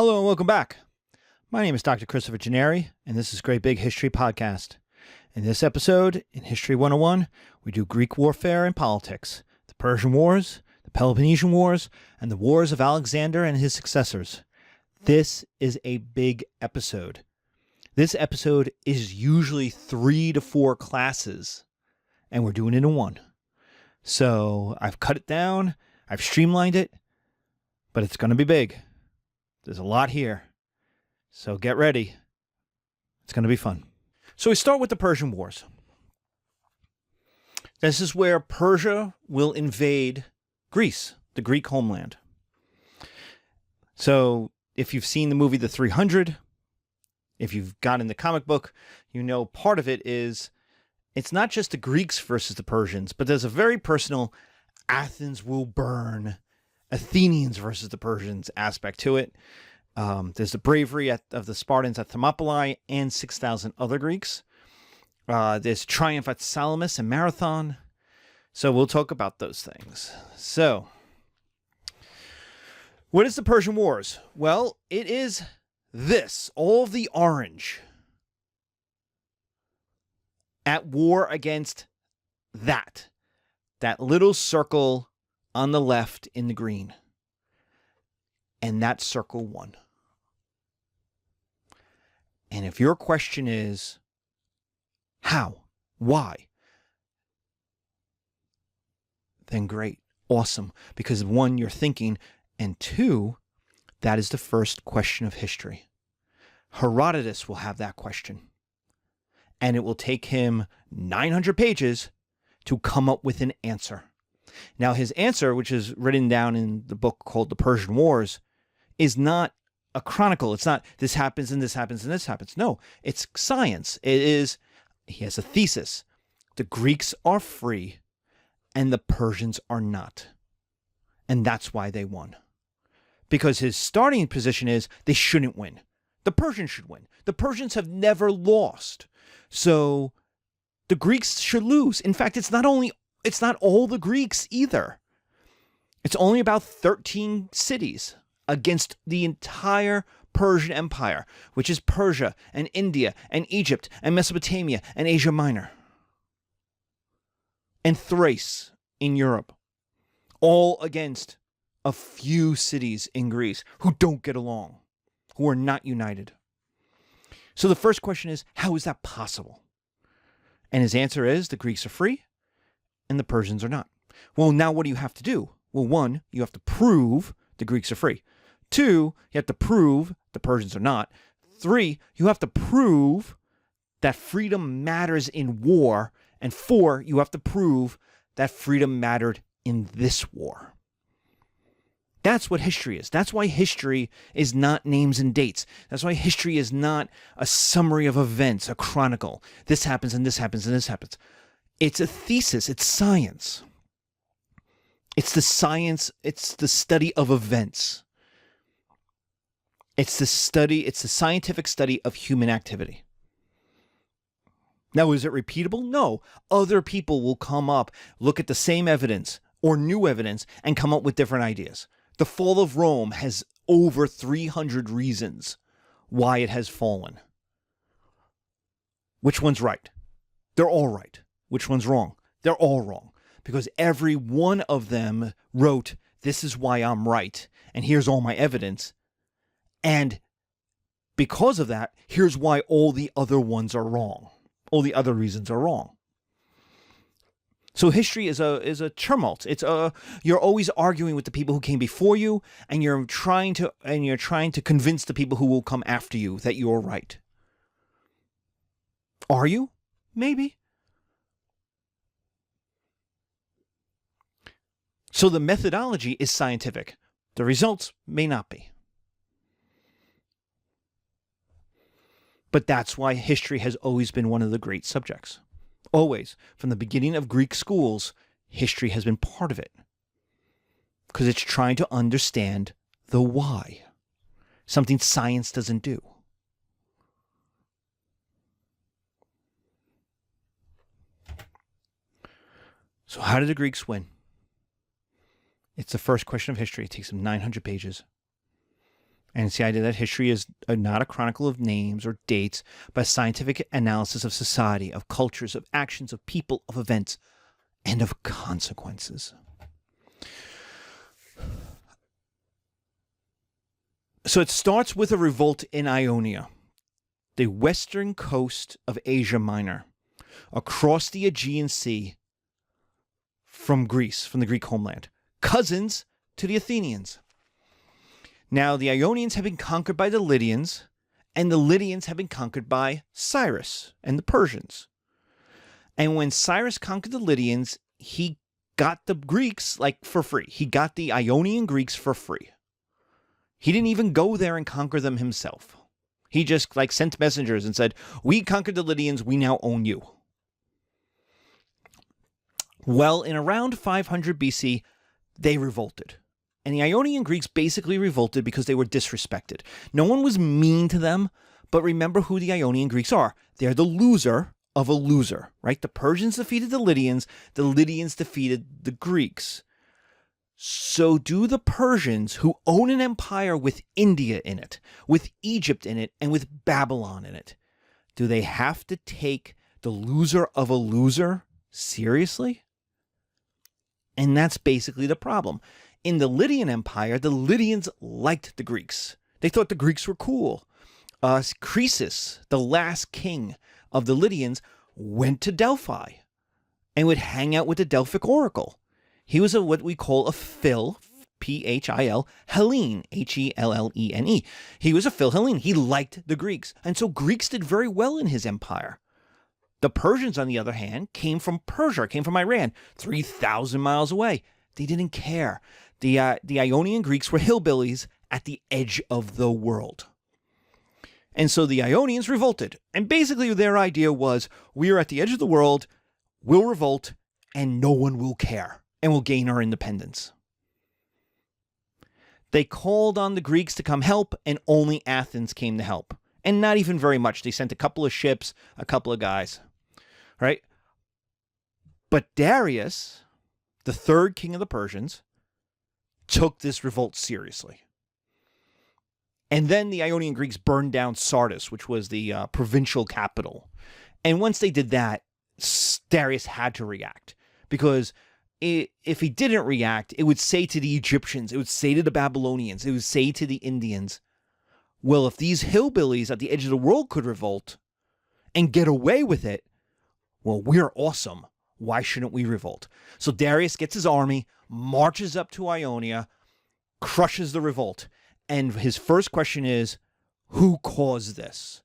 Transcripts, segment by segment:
Hello and welcome back. My name is Dr. Christopher Gennari, and this is Great Big History Podcast. In this episode, in History 101, we do Greek warfare and politics, the Persian Wars, the Peloponnesian Wars, and the wars of Alexander and his successors. This is a big episode. This episode is usually 3 to 4 classes, and we're doing it in one. So I've cut it down, I've streamlined it, but it's going to be big. There's a lot here. So get ready. It's going to be fun. So we start with the Persian Wars. This is where Persia will invade Greece, the Greek homeland. So if you've seen the movie The 300, if you've gotten the comic book, you know part of it is it's not just the Greeks versus the Persians, but there's a very personal Athens will burn, Athenians versus the Persians aspect to it. There's the bravery of the Spartans at Thermopylae and 6,000 other Greeks. There's triumph at Salamis and Marathon. So we'll talk about those things. So, what is the Persian Wars? Well, it is this, all of the orange at war against that little circle on the left in the green. And that circle won. And if your question is, how? Why? Then great. Awesome. Because 1, you're thinking, and 2, that is the first question of history. Herodotus will have that question. And it will take him 900 pages to come up with an answer. Now, his answer, which is written down in the book called The Persian Wars, is not a chronicle. It's not this happens and this happens and this happens. No, it's science. It is, he has a thesis. The Greeks are free and the Persians are not. And that's why they won. Because his starting position is they shouldn't win. The Persians should win. The Persians have never lost. So the Greeks should lose. In fact, it's not all the Greeks either. It's only about 13 cities against the entire Persian Empire, which is Persia and India and Egypt and Mesopotamia and Asia Minor and Thrace in Europe, all against a few cities in Greece who don't get along, who are not united. So the first question is, how is that possible? And his answer is the Greeks are free and the Persians are not. Well, now what do you have to do? Well, 1, you have to prove the Greeks are free. 2, you have to prove the Persians are not. 3, you have to prove that freedom matters in war. And 4, you have to prove that freedom mattered in this war. That's what history is. That's why history is not names and dates. That's why history is not a summary of events, a chronicle. This happens and this happens and this happens. It's a thesis. It's science. It's the science. It's the study of events. It's the scientific study of human activity. Now, is it repeatable? No. Other people will come up, look at the same evidence or new evidence, and come up with different ideas. The fall of Rome has over 300 reasons why it has fallen. Which one's right? They're all right. Which one's wrong? They're all wrong. Because every one of them wrote, this is why I'm right, and here's all my evidence. And because of that, here's why all the other ones are wrong. All the other reasons are wrong. So history is a tumult. You're always arguing with the people who came before you, and you're trying to convince the people who will come after you that you're right. Are you? Maybe. So the methodology is scientific. The results may not be. But that's why history has always been one of the great subjects. Always. From the beginning of Greek schools, history has been part of it. Because it's trying to understand the why. Something science doesn't do. So how did the Greeks win? It's the first question of history. It takes them 900 pages. And it's the idea that history is not a chronicle of names or dates, but a scientific analysis of society, of cultures, of actions, of people, of events, and of consequences. So it starts with a revolt in Ionia, the western coast of Asia Minor, across the Aegean Sea from Greece, from the Greek homeland, cousins to the Athenians. Now, the Ionians have been conquered by the Lydians, and the Lydians have been conquered by Cyrus and the Persians. And when Cyrus conquered the Lydians, he got the Greeks, like, for free. He got the Ionian Greeks for free. He didn't even go there and conquer them himself. He just, like, sent messengers and said, we conquered the Lydians, we now own you. Well, in around 500 BC, they revolted. And the Ionian Greeks basically revolted because they were disrespected. No one was mean to them, but remember who the Ionian Greeks are. They're the loser of a loser, right? The Persians defeated the Lydians defeated the Greeks. So do the Persians, who own an empire with India in it, with Egypt in it, and with Babylon in it, do they have to take the loser of a loser seriously? And that's basically the problem. In the Lydian Empire, the Lydians liked the Greeks. They thought the Greeks were cool. Croesus, the last king of the Lydians, went to Delphi and would hang out with the Delphic oracle. He was what we call a Phil, P-H-I-L, Hellene, H-E-L-L-E-N-E. He was a Phil Hellene. He liked the Greeks. And so Greeks did very well in his empire. The Persians, on the other hand, came from Persia, came from Iran, 3,000 miles away. They didn't care. The Ionian Greeks were hillbillies at the edge of the world. And so the Ionians revolted. And basically their idea was, we are at the edge of the world, we'll revolt, and no one will care, and we'll gain our independence. They called on the Greeks to come help, and only Athens came to help. And not even very much. They sent a couple of ships, a couple of guys. Right? But Darius, the third king of the Persians, took this revolt seriously. And then the Ionian Greeks burned down Sardis, which was the provincial capital. And once they did that, Darius had to react. Because if he didn't react, it would say to the Egyptians, it would say to the Babylonians, it would say to the Indians, well, if these hillbillies at the edge of the world could revolt and get away with it, well, we're awesome. Why shouldn't we revolt? So Darius gets his army, marches up to Ionia, crushes the revolt. And his first question is, who caused this?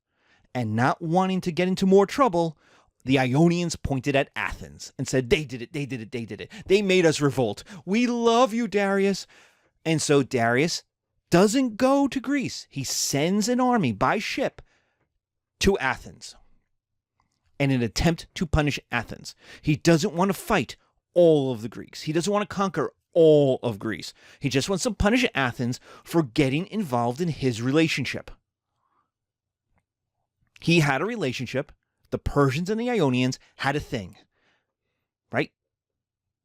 And not wanting to get into more trouble, the Ionians pointed at Athens and said, they did it, they did it, they did it. They made us revolt. We love you, Darius. And so Darius doesn't go to Greece. He sends an army by ship to Athens in an attempt to punish Athens. He doesn't want to fight all of the Greeks. He doesn't want to conquer all of Greece. He just wants to punish Athens for getting involved in his relationship. He had a relationship. The Persians and the Ionians had a thing, right?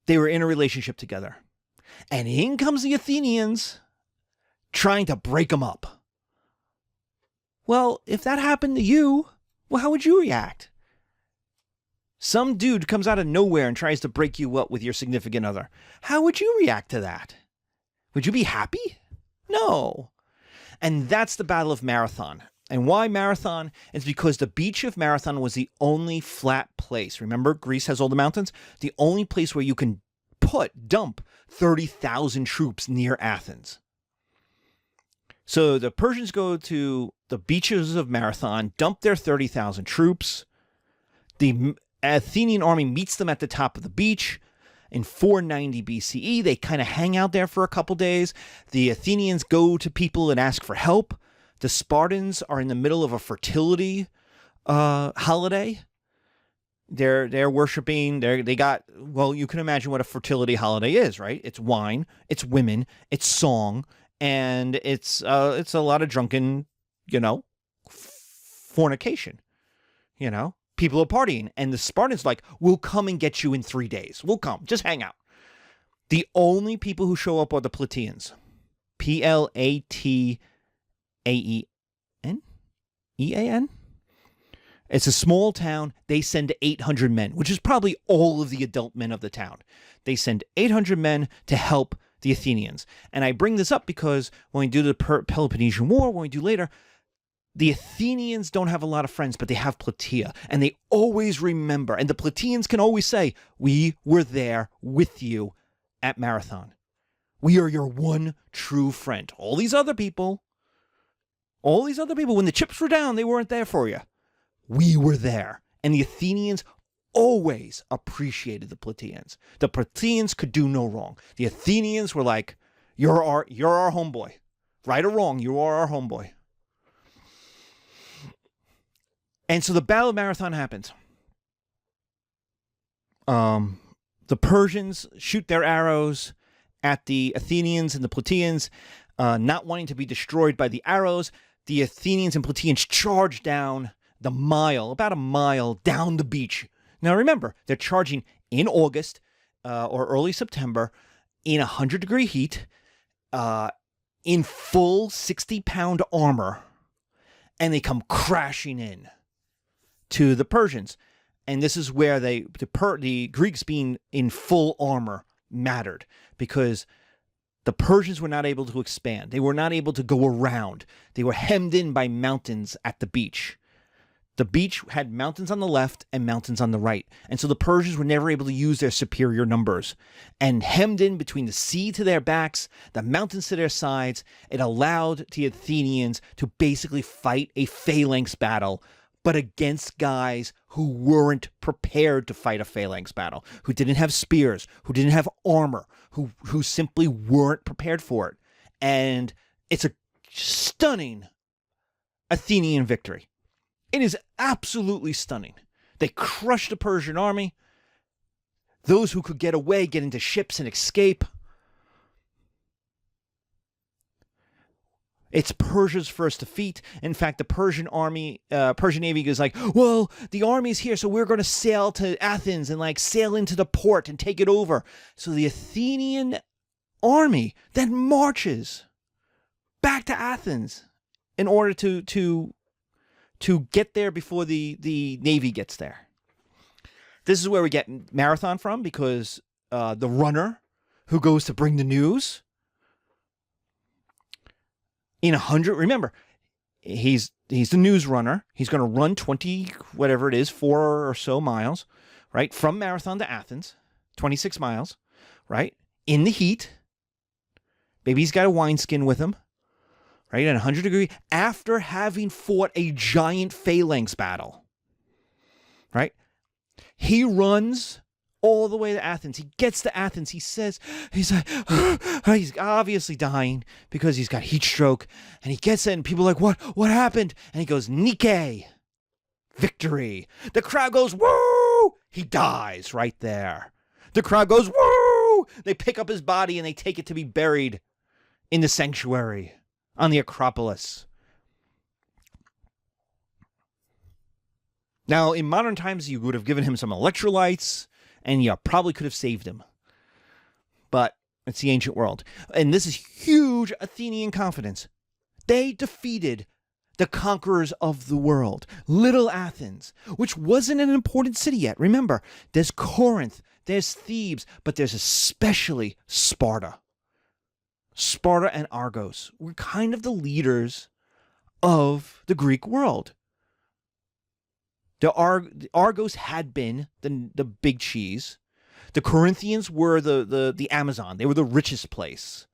They were in a relationship together. And in comes the Athenians trying to break them up. Well, if that happened to you, well, how would you react? Some dude comes out of nowhere and tries to break you up with your significant other. How would you react to that? Would you be happy? No. And that's the Battle of Marathon. And why Marathon? It's because the beach of Marathon was the only flat place. Remember, Greece has all the mountains? The only place where you can dump 30,000 troops near Athens. So the Persians go to the beaches of Marathon, dump their 30,000 troops. The Athenian army meets them at the top of the beach. In 490 BCE, they kind of hang out there for a couple days. The Athenians go to people and ask for help. The Spartans are in the middle of a fertility holiday. They're worshiping. They got, well, you can imagine what a fertility holiday is, right? It's wine, it's women, it's song, and it's a lot of drunken, fornication. People are partying, and the Spartans are like, we'll come and get you in 3 days. We'll come, just hang out. The only people who show up are the Plataeans, Plataeans. Aen? Ean? It's a small town. They send 800 men, which is probably all of the adult men of the town. They send 800 men to help the Athenians. And I bring this up because when we do the Peloponnesian War, when we do later, the Athenians don't have a lot of friends, but they have Plataea. And they always remember. And the Plataeans can always say, we were there with you at Marathon. We are your one true friend. All these other people, when the chips were down, they weren't there for you. We were there. And the Athenians always appreciated the Plataeans. The Plataeans could do no wrong. The Athenians were like, you're our homeboy. Right or wrong, you are our homeboy. And so the Battle of Marathon happens. The Persians shoot their arrows at the Athenians and the Plataeans, not wanting to be destroyed by the arrows. The Athenians and Plataeans charge down about a mile down the beach. Now remember, they're charging in August or early September in 100-degree heat, in full 60-pound armor, and they come crashing in to the Persians. And this is where the Greeks being in full armor mattered, because the Persians were not able to expand. They were not able to go around. They were hemmed in by mountains at the beach. The beach had mountains on the left and mountains on the right. And so the Persians were never able to use their superior numbers. And hemmed in between the sea to their backs, the mountains to their sides, it allowed the Athenians to basically fight a phalanx battle, but against guys who weren't prepared to fight a phalanx battle, who didn't have spears, who didn't have armor, who simply weren't prepared for it. And it's a stunning Athenian victory. It is absolutely stunning. They crushed the Persian army. Those who could get away get into ships and escape. It's Persia's first defeat. In fact, the Persian Navy is like, well, the army's here, so we're going to sail to Athens and sail into the port and take it over. So the Athenian army then marches back to Athens in order to get there before the Navy gets there. This is where we get Marathon from, because the runner who goes to bring the news in 100, remember, he's the news runner. He's going to run 4 or so miles, right, from Marathon to Athens, 26 miles, right, in the heat. Maybe he's got a wineskin with him, right, at 100-degree, after having fought a giant phalanx battle, right? He runs all the way to Athens. He gets to Athens. He's obviously dying because he's got heat stroke. And he gets in, and people are like, what happened? And he goes, Nike, victory. The crowd goes, woo! He dies right there. The crowd goes, woo! They pick up his body and they take it to be buried in the sanctuary on the Acropolis. Now, in modern times, you would have given him some electrolytes, and you probably could have saved him. But it's the ancient world. And this is huge Athenian confidence. They defeated the conquerors of the world, Little Athens, which wasn't an important city yet. Remember, there's Corinth, there's Thebes, but there's especially Sparta. Sparta and Argos were kind of the leaders of the Greek world. The Argos had been the big cheese. The Corinthians were the Amazon. They were the richest place.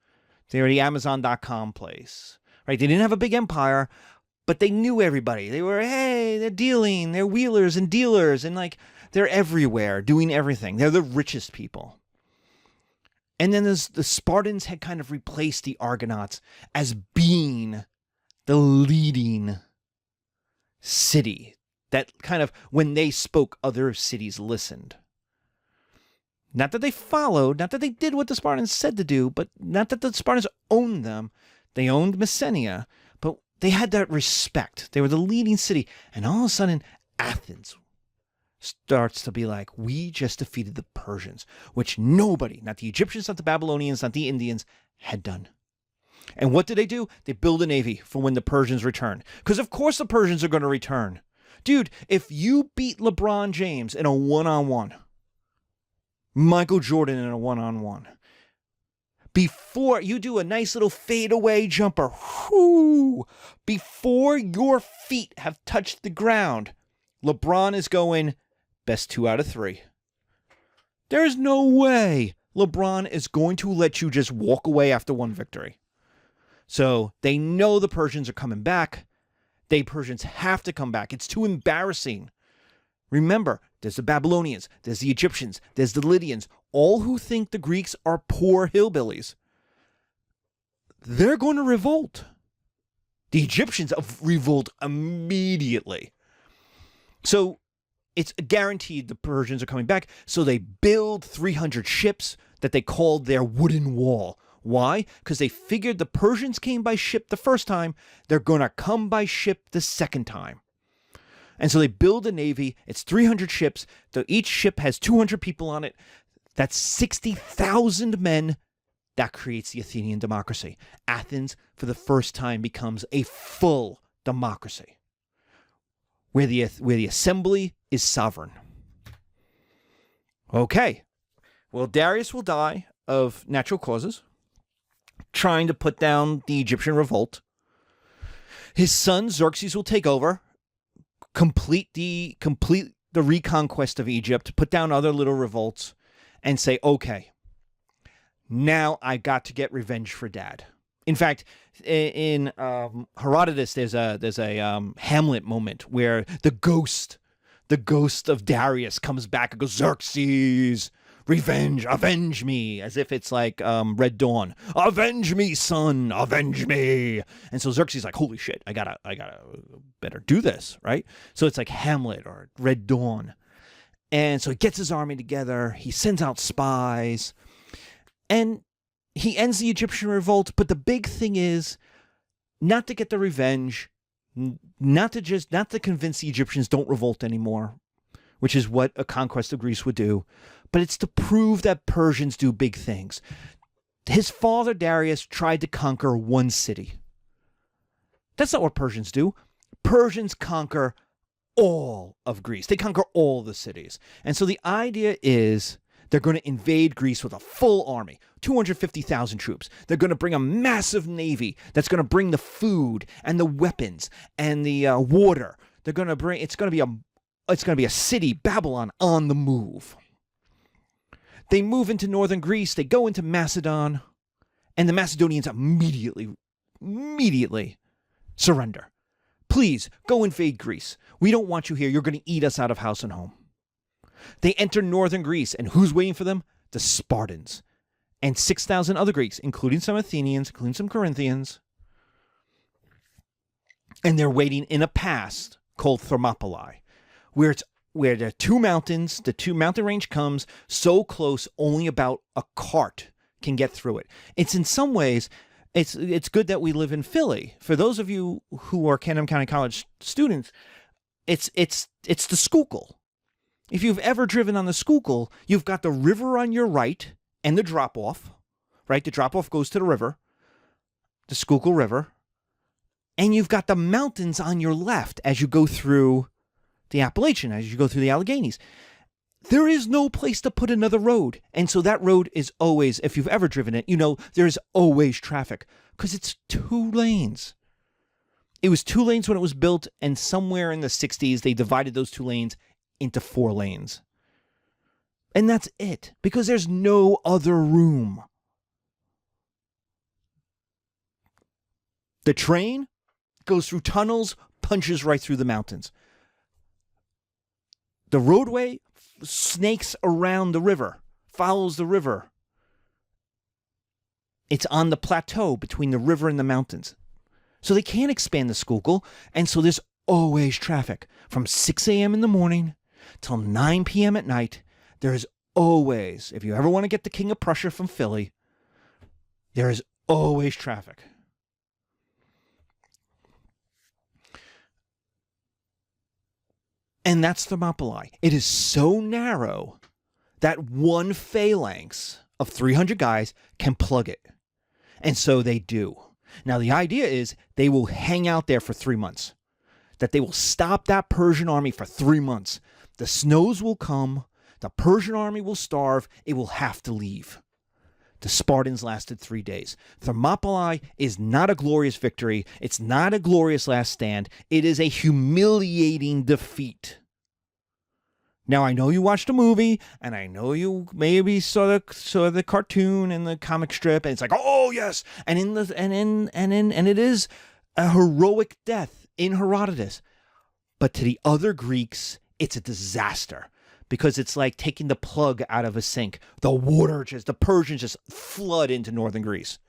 They were the Amazon.com place. Right? They didn't have a big empire, but they knew everybody. They were, hey, they're dealing. They're wheelers and dealers. And they're everywhere doing everything. They're the richest people. And then the Spartans had kind of replaced the Argonauts as being the leading city. That kind of, when they spoke, other cities listened. Not that they followed, not that they did what the Spartans said to do, but not that the Spartans owned them. They owned Messenia, but they had that respect. They were the leading city. And all of a sudden, Athens starts to be like, we just defeated the Persians, which nobody, not the Egyptians, not the Babylonians, not the Indians, had done. And what do? They build a navy for when the Persians return. Because of course the Persians are going to return. Dude, if you beat LeBron James in a one-on-one, Michael Jordan in a one-on-one, before you do a nice little fadeaway jumper, before your feet have touched the ground, LeBron is going best 2 out of 3. There's no way LeBron is going to let you just walk away after one victory. So they know the Persians are coming back. Persians have to come back. It's too embarrassing. Remember, there's the Babylonians, there's the Egyptians, there's the Lydians, all who think the Greeks are poor hillbillies. They're going to revolt. The Egyptians revolt immediately. So it's guaranteed the Persians are coming back. So they build 300 ships that they called their wooden wall. Why? Because they figured the Persians came by ship the first time. They're going to come by ship the second time. And so they build a navy. It's 300 ships. Each ship has 200 people on it. That's 60,000 men. That creates the Athenian democracy. Athens, for the first time, becomes a full democracy, where the assembly is sovereign. Okay. Well, Darius will die of natural causes, trying to put down the Egyptian revolt. His son Xerxes will take over, complete the reconquest of Egypt, put down other little revolts, and say, okay, now I got to get revenge for Dad. In fact, in Herodotus, there's a Hamlet moment where the ghost of Darius comes back and goes, Xerxes, revenge, avenge me, as if it's like Red Dawn. Avenge me, son, avenge me. And so Xerxes is like, holy shit, I gotta better do this, right? So it's like Hamlet or Red Dawn. And so he gets his army together, he sends out spies, and he ends the Egyptian revolt. But the big thing is not to get the revenge, not to convince the Egyptians don't revolt anymore, which is what a conquest of Greece would do, but it's to prove that Persians do big things. His father Darius tried to conquer one city. That's not what Persians do. Persians conquer all of Greece. They conquer all the cities. And so the idea is they're going to invade Greece with a full army, 250,000 troops. They're going to bring a massive navy that's going to bring the food and the weapons and the water. They're going to bring. It's going to be a city, Babylon, on the move. They move into northern Greece. They go into Macedon, and the Macedonians immediately surrender. Please go invade Greece. We don't want you here. You're going to eat us out of house and home. They enter northern Greece, and who's waiting for them? The Spartans and 6,000 other Greeks, including some Athenians, including some Corinthians. And they're waiting in a pass called Thermopylae, where there are two mountains. The two mountain range comes so close, only about a cart can get through it. It's in some ways, it's good that we live in Philly. For those of you who are Camden County College students, it's the Schuylkill. If you've ever driven on the Schuylkill, you've got the river on your right and the drop-off, right? The drop-off goes to the river, the Schuylkill River, and you've got the mountains on your left as you go through the Appalachian, as you go through the Alleghenies. There is no place to put another road. And so that road is always, if you've ever driven it, you know there's always traffic because it's 2 lanes. It was 2 lanes when it was built, and somewhere in the 60s, they divided those 2 lanes into 4 lanes. And that's it, because there's no other room. The train goes through tunnels, punches right through the mountains. The roadway snakes around the river, follows the river. It's on the plateau between the river and the mountains. So they can't expand the Schuylkill, and so there's always traffic. From 6 a.m. in the morning till 9 p.m. at night, there is always, if you ever want to get the King of Prussia from Philly, there is always traffic. And that's Thermopylae. It is so narrow that one phalanx of 300 guys can plug it. And so they do. Now, the idea is they will hang out there for 3 months, that they will stop that Persian army for 3 months. The snows will come. The Persian army will starve. It will have to leave. The Spartans lasted 3 days. Thermopylae is not a glorious victory. It's not a glorious last stand. It is a humiliating defeat. Now, I know you watched a movie, and I know you maybe saw the cartoon and the comic strip, and it's like, oh yes, and it is a heroic death in Herodotus. But to the other Greeks, it's a disaster, because it's like taking the plug out of a sink. The Persians just flood into northern Greece.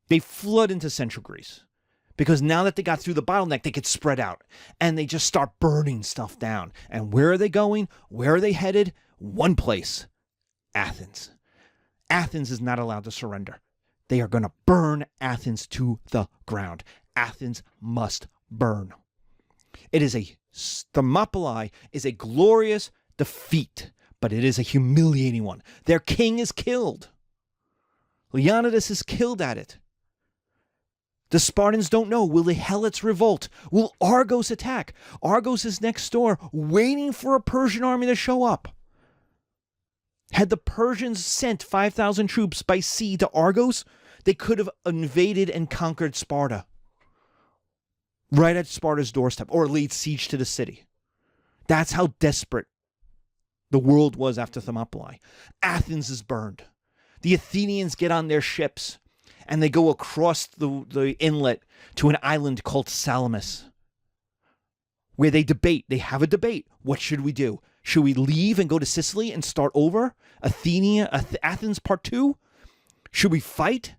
They flood into central Greece. Because now that they got through the bottleneck, they could spread out. And they just start burning stuff down. And where are they going? Where are they headed? One place. Athens. Athens is not allowed to surrender. They are going to burn Athens to the ground. Athens must burn. Thermopylae is a glorious defeat, but it is a humiliating one. Their king is killed. Leonidas is killed at it. The Spartans don't know. Will the Helots revolt? Will Argos attack? Argos is next door, waiting for a Persian army to show up. Had the Persians sent 5,000 troops by sea to Argos, they could have invaded and conquered Sparta. Right at Sparta's doorstep, or laid siege to the city. That's how desperate the world was after Thermopylae. Athens is burned. The Athenians get on their ships, and they go across the inlet to an island called Salamis, where they debate. They have a debate. What should we do? Should we leave and go to Sicily and start over? Athens part 2? Should we fight?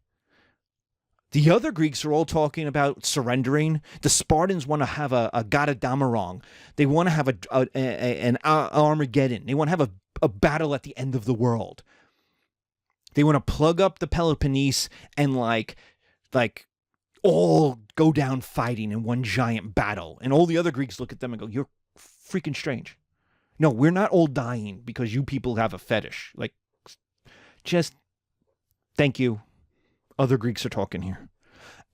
The other Greeks are all talking about surrendering. The Spartans want to have a Gadamarong. They want to have an Armageddon. They want to have a battle at the end of the world. They want to plug up the Peloponnese and like all go down fighting in one giant battle. And all the other Greeks look at them and go, you're freaking strange. No, we're not all dying because you people have a fetish. Like, just thank you. Other Greeks are talking here.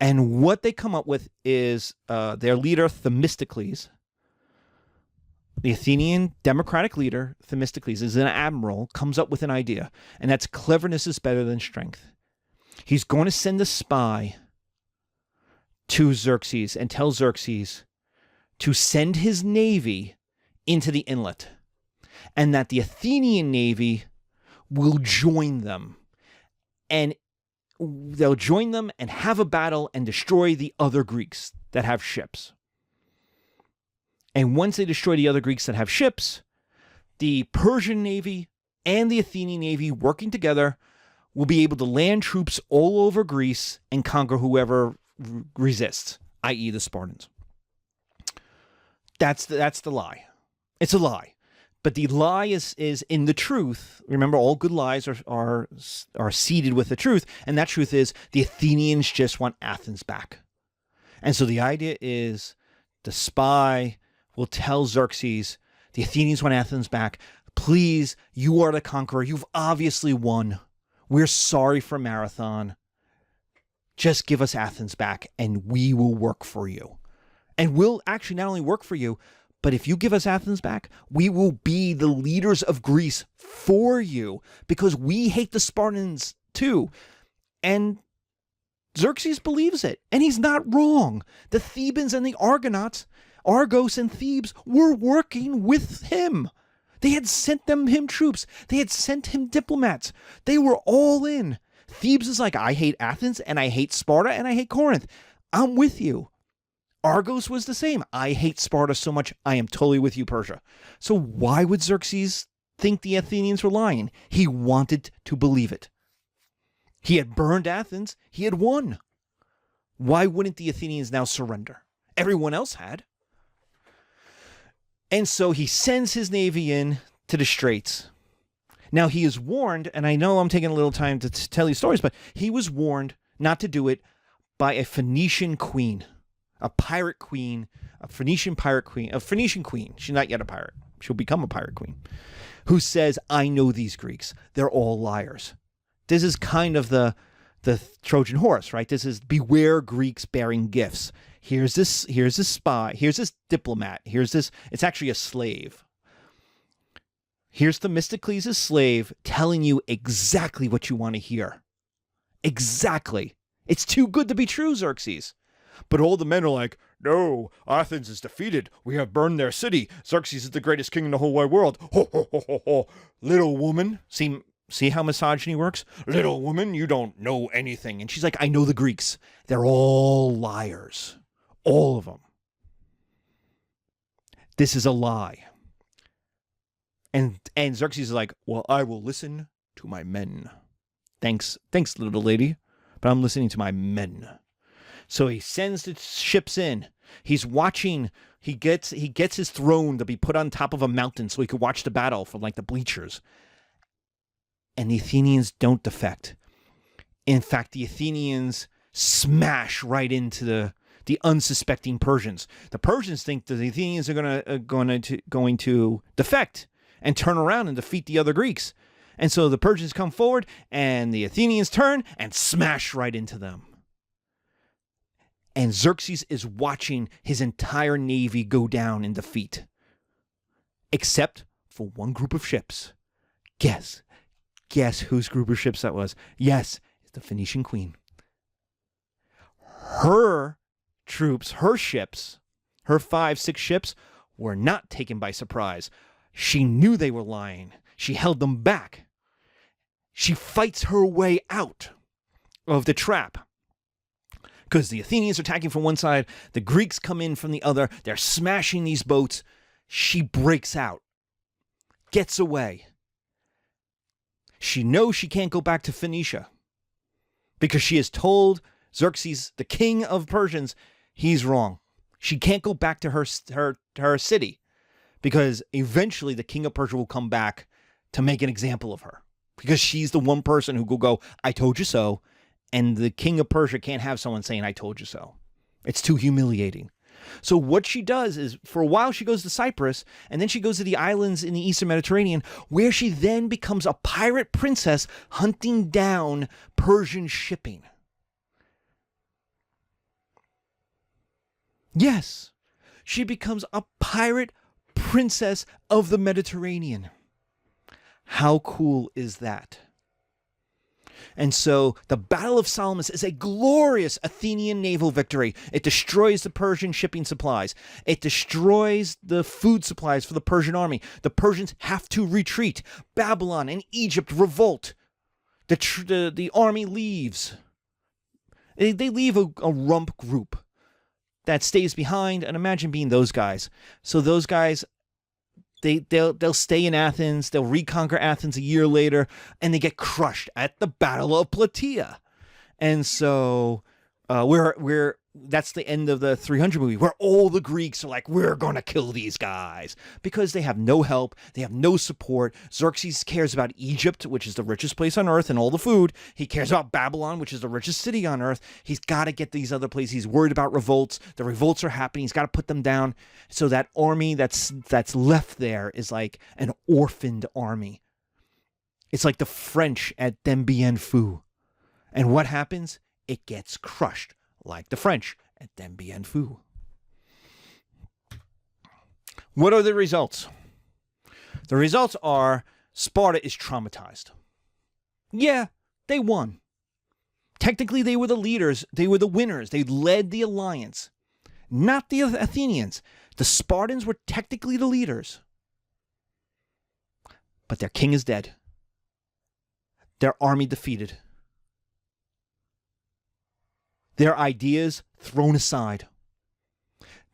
And what they come up with is their leader, Themistocles, the Athenian democratic leader, Themistocles, is an admiral, comes up with an idea, and that's cleverness is better than strength. He's going to send a spy to Xerxes and tell Xerxes to send his navy into the inlet, and that the Athenian navy will join them. And they'll join them and have a battle and destroy the other Greeks that have ships. And once they destroy the other Greeks that have ships, the Persian navy and the Athenian navy working together will be able to land troops all over Greece and conquer whoever resists, i.e. the Spartans. That's the lie. It's a lie. But the lie is in the truth. Remember, all good lies are seeded with the truth. And that truth is the Athenians just want Athens back. And so the idea is the spy will tell Xerxes, the Athenians want Athens back. Please, you are the conqueror. You've obviously won. We're sorry for Marathon. Just give us Athens back and we will work for you. And we'll actually not only work for you, but if you give us Athens back, we will be the leaders of Greece for you because we hate the Spartans too. And Xerxes believes it, and he's not wrong. The Thebans and the Argonauts, Argos and Thebes, were working with him. They had sent him troops. They had sent him diplomats. They were all in. Thebes is like, I hate Athens, and I hate Sparta, and I hate Corinth. I'm with you. Argos was the same. I hate Sparta so much, I am totally with you, Persia. So why would Xerxes think the Athenians were lying? He wanted to believe it. He had burned Athens. He had won. Why wouldn't the Athenians now surrender? Everyone else had. And so he sends his navy in to the Straits. Now he is warned, and I know I'm taking a little time to tell you stories, but he was warned not to do it by a Phoenician queen. A pirate queen, a Phoenician queen. She's not yet a pirate. She'll become a pirate queen. Who says, I know these Greeks. They're all liars. This is kind of the the Trojan horse, right? This is beware Greeks bearing gifts. Here's this spy, here's this diplomat, it's actually a slave. Here's Themistocles' slave telling you exactly what you want to hear. Exactly. It's too good to be true, Xerxes. But all the men are like, no, Athens is defeated. We have burned their city. Xerxes is the greatest king in the whole wide world. Ho, ho, ho, ho, ho. Little woman. See how misogyny works? Little woman, you don't know anything. And she's like, I know the Greeks. They're all liars. All of them. This is a lie. And Xerxes is like, well, I will listen to my men. Thanks, little lady, but I'm listening to my men. So he sends the ships in. He's watching. He gets his throne to be put on top of a mountain so he could watch the battle from like the bleachers. And the Athenians don't defect. In fact, the Athenians smash right into the unsuspecting Persians. The Persians think that the Athenians are going to defect and turn around and defeat the other Greeks. And so the Persians come forward and the Athenians turn and smash right into them. And Xerxes is watching his entire navy go down in defeat. Except for one group of ships. Guess whose group of ships that was? Yes, it's the Phoenician queen. Her troops, her ships, her 5-6 ships were not taken by surprise. She knew they were lying. She held them back. She fights her way out of the trap. Because the Athenians are attacking from one side, the Greeks come in from the other, they're smashing these boats. She breaks out, gets away. She knows she can't go back to Phoenicia because she has told Xerxes, the king of Persians, he's wrong. She can't go back to her city because eventually the king of Persia will come back to make an example of her because she's the one person who will go, I told you so. And the king of Persia can't have someone saying, I told you so. It's too humiliating. So what she does is, for a while, she goes to Cyprus, and then she goes to the islands in the Eastern Mediterranean, where she then becomes a pirate princess hunting down Persian shipping. Yes, she becomes a pirate princess of the Mediterranean. How cool is that? And so the Battle of Salamis is a glorious Athenian naval victory. It destroys the Persian shipping supplies. It destroys the food supplies for the Persian army. The Persians have to retreat. Babylon and Egypt revolt. The army leaves. They leave a rump group that stays behind, and imagine being those guys. So those guys, they'll stay in Athens, they'll reconquer Athens a year later, and they get crushed at the Battle of Plataea. And so that's the end of the 300 movie, where all the Greeks are like, we're going to kill these guys because they have no help, they have no support. Xerxes cares about Egypt, which is the richest place on earth, and all the food. He cares about Babylon, which is the richest city on earth. He's got to get these other places. He's worried about revolts. The revolts are happening. He's got to put them down. So that army that's left there is like an orphaned army. It's like the French at Dien Bien Phu. And what happens? It gets crushed. Like the French at Dien Bien Phu. What are the results? The results are Sparta is traumatized. Yeah, they won. Technically, they were the leaders. They were the winners. They led the alliance. Not the Athenians. The Spartans were technically the leaders. But their king is dead. Their army defeated. Their ideas thrown aside.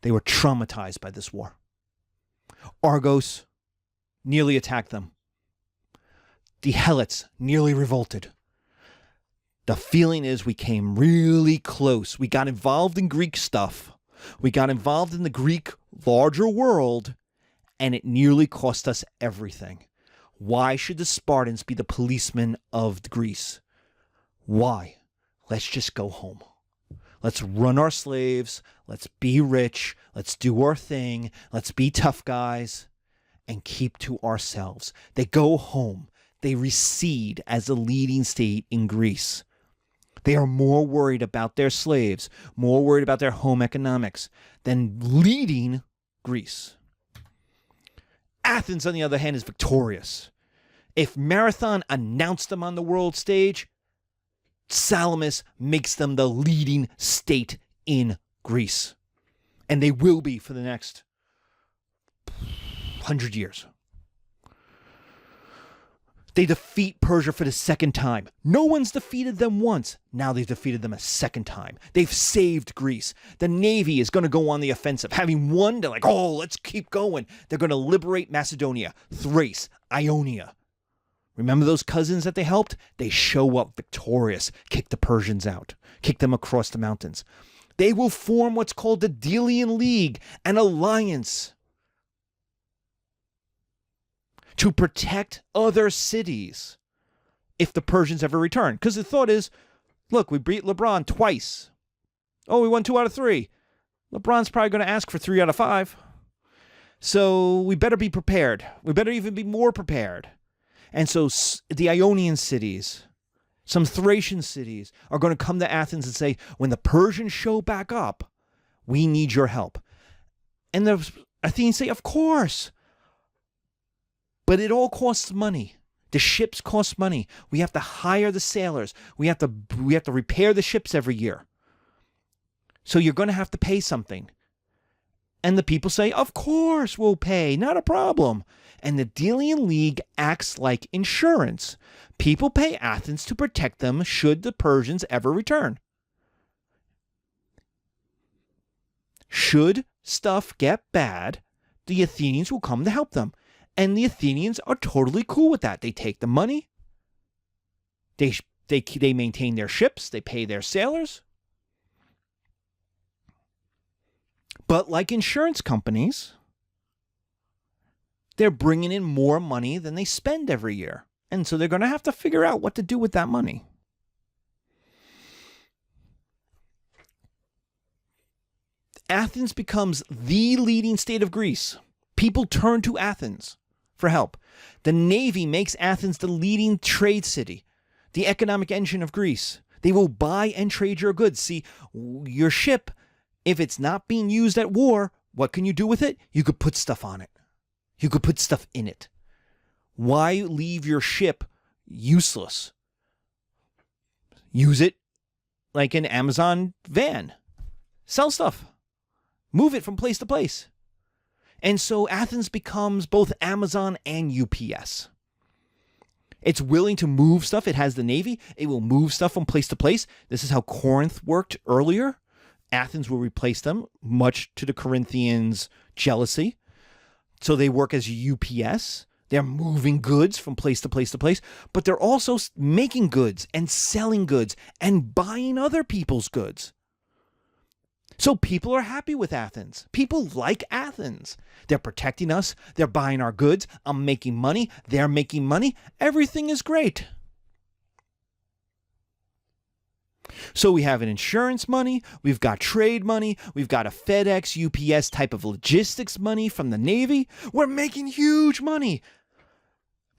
They were traumatized by this war. Argos nearly attacked them. The Helots nearly revolted. The feeling is we came really close. We got involved in Greek stuff. We got involved in the Greek larger world, and it nearly cost us everything. Why should the Spartans be the policemen of Greece? Why? Let's just go home. Let's run our slaves. Let's be rich. Let's do our thing. Let's be tough guys and keep to ourselves. They go home. They recede as the leading state in Greece. They are more worried about their slaves, more worried about their home economics than leading Greece. Athens, on the other hand, is victorious. If Marathon announced them on the world stage, Salamis makes them the leading state in Greece. And they will be for the next 100 years. They defeat Persia for the second time. No one's defeated them once. Now they've defeated them a second time. They've saved Greece. The navy is going to go on the offensive. Having won, they're like, oh, let's keep going. They're going to liberate Macedonia, Thrace, Ionia. Remember those cousins that they helped? They show up victorious, kick the Persians out, kick them across the mountains. They will form what's called the Delian League, an alliance to protect other cities if the Persians ever return. Because the thought is, look, we beat LeBron twice. Oh, we won 2 out of 3. LeBron's probably going to ask for 3 out of 5. So we better be prepared. We better even be more prepared. And so the Ionian cities, some Thracian cities, are going to come to Athens and say, when the Persians show back up, we need your help. And the Athenians say, of course. But it all costs money. The ships cost money. We have to hire the sailors. We have to repair the ships every year. So you're going to have to pay something. And the people say, of course we'll pay, not a problem. And the Delian League acts like insurance. People pay Athens to protect them should the Persians ever return. Should stuff get bad, the Athenians will come to help them. And the Athenians are totally cool with that. They take the money. They maintain their ships. They pay their sailors. But like insurance companies, they're bringing in more money than they spend every year. And so they're going to have to figure out what to do with that money. Athens becomes the leading state of Greece. People turn to Athens for help. The navy makes Athens the leading trade city, the economic engine of Greece. They will buy and trade your goods. See, your ship, if it's not being used at war, what can you do with it? You could put stuff on it. You could put stuff in it. Why leave your ship useless? Use it like an Amazon van. Sell stuff. Move it from place to place. And so Athens becomes both Amazon and UPS. It's willing to move stuff. It has the navy. It will move stuff from place to place. This is how Corinth worked earlier. Athens will replace them, much to the Corinthians' jealousy. So they work as UPS. They're moving goods from place to place to place, but they're also making goods and selling goods and buying other people's goods. So people are happy with Athens. People like Athens. They're protecting us. They're buying our goods. I'm making money. They're making money. Everything is great. So we have an insurance money. We've got trade money. We've got a FedEx, UPS type of logistics money from the Navy. We're making huge money.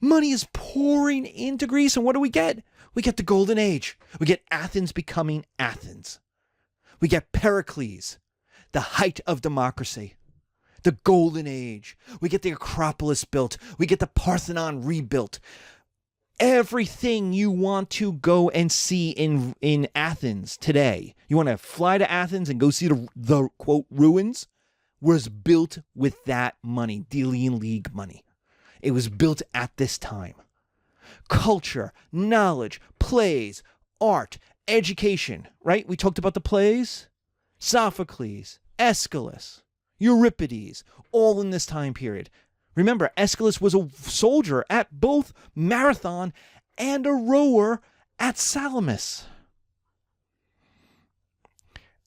Money is pouring into Greece. And what do we get? We get the Golden Age. We get Athens becoming Athens. We get Pericles, the height of democracy, the Golden Age. We get the Acropolis built. We get the Parthenon rebuilt. Everything you want to go and see in Athens today, you want to fly to Athens and go see the quote, ruins, was built with that money, Delian League money. It was built at this time. Culture, knowledge, plays, art, education, right? We talked about the plays. Sophocles, Aeschylus, Euripides, all in this time period. Remember, Aeschylus was a soldier at both Marathon and a rower at Salamis.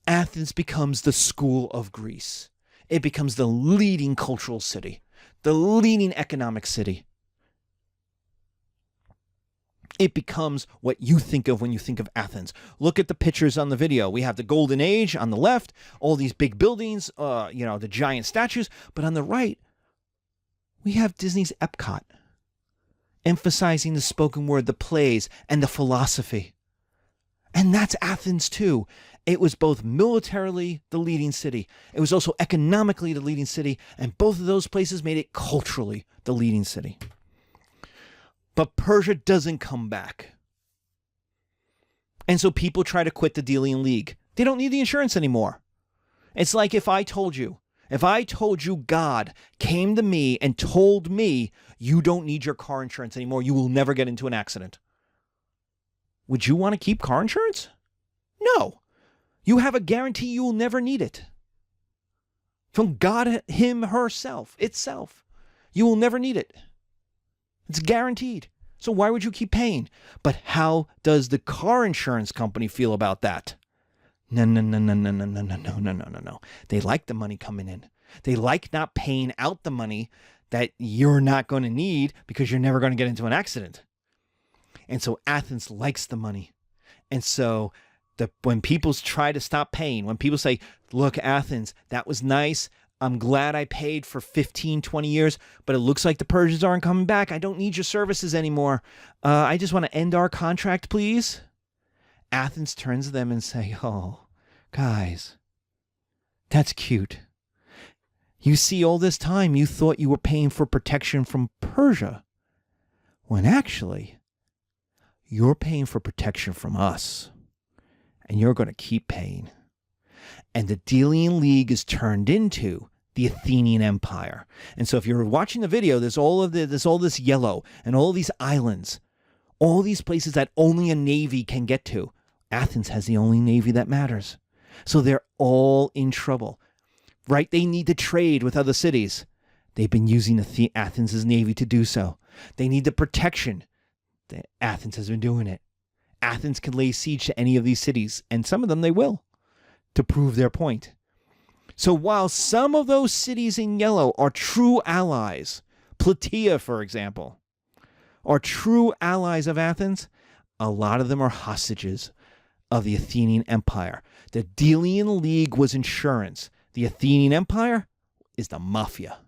Athens becomes the school of Greece. It becomes the leading cultural city, the leading economic city. It becomes what you think of when you think of Athens. Look at the pictures on the video. We have the Golden Age on the left, all these big buildings, the giant statues. But on the right, we have Disney's Epcot, emphasizing the spoken word, the plays, and the philosophy. And that's Athens too. It was both militarily the leading city. It was also economically the leading city. And both of those places made it culturally the leading city. But Persia doesn't come back. And so people try to quit the Delian League. They don't need the insurance anymore. It's like if I told you God came to me and told me you don't need your car insurance anymore, you will never get into an accident. Would you want to keep car insurance? No. You have a guarantee you will never need it. From God, him, herself, itself. You will never need it. It's guaranteed. So why would you keep paying? But how does the car insurance company feel about that? No. They like the money coming in. They like not paying out the money that you're not going to need because you're never going to get into an accident. And so Athens likes the money. And so when people try to stop paying, when people say, look, Athens, that was nice. I'm glad I paid for 15, 20 years, but it looks like the Persians aren't coming back. I don't need your services anymore. I just want to end our contract, please. Athens turns to them and say, oh, guys, that's cute. You see, all this time you thought you were paying for protection from Persia, when actually you're paying for protection from us, and you're going to keep paying. And the Delian League is turned into the Athenian Empire. And so if you're watching the video, there's all this yellow and all these islands, all these places that only a navy can get to. Athens has the only navy that matters. So they're all in trouble, right? They need to trade with other cities. They've been using Athens' navy to do so. They need the protection. Athens has been doing it. Athens can lay siege to any of these cities, and some of them they will, to prove their point. So while some of those cities in yellow are true allies, Plataea, for example, are true allies of Athens, a lot of them are hostages of the Athenian Empire. The Delian League was insurance. The Athenian Empire is the mafia.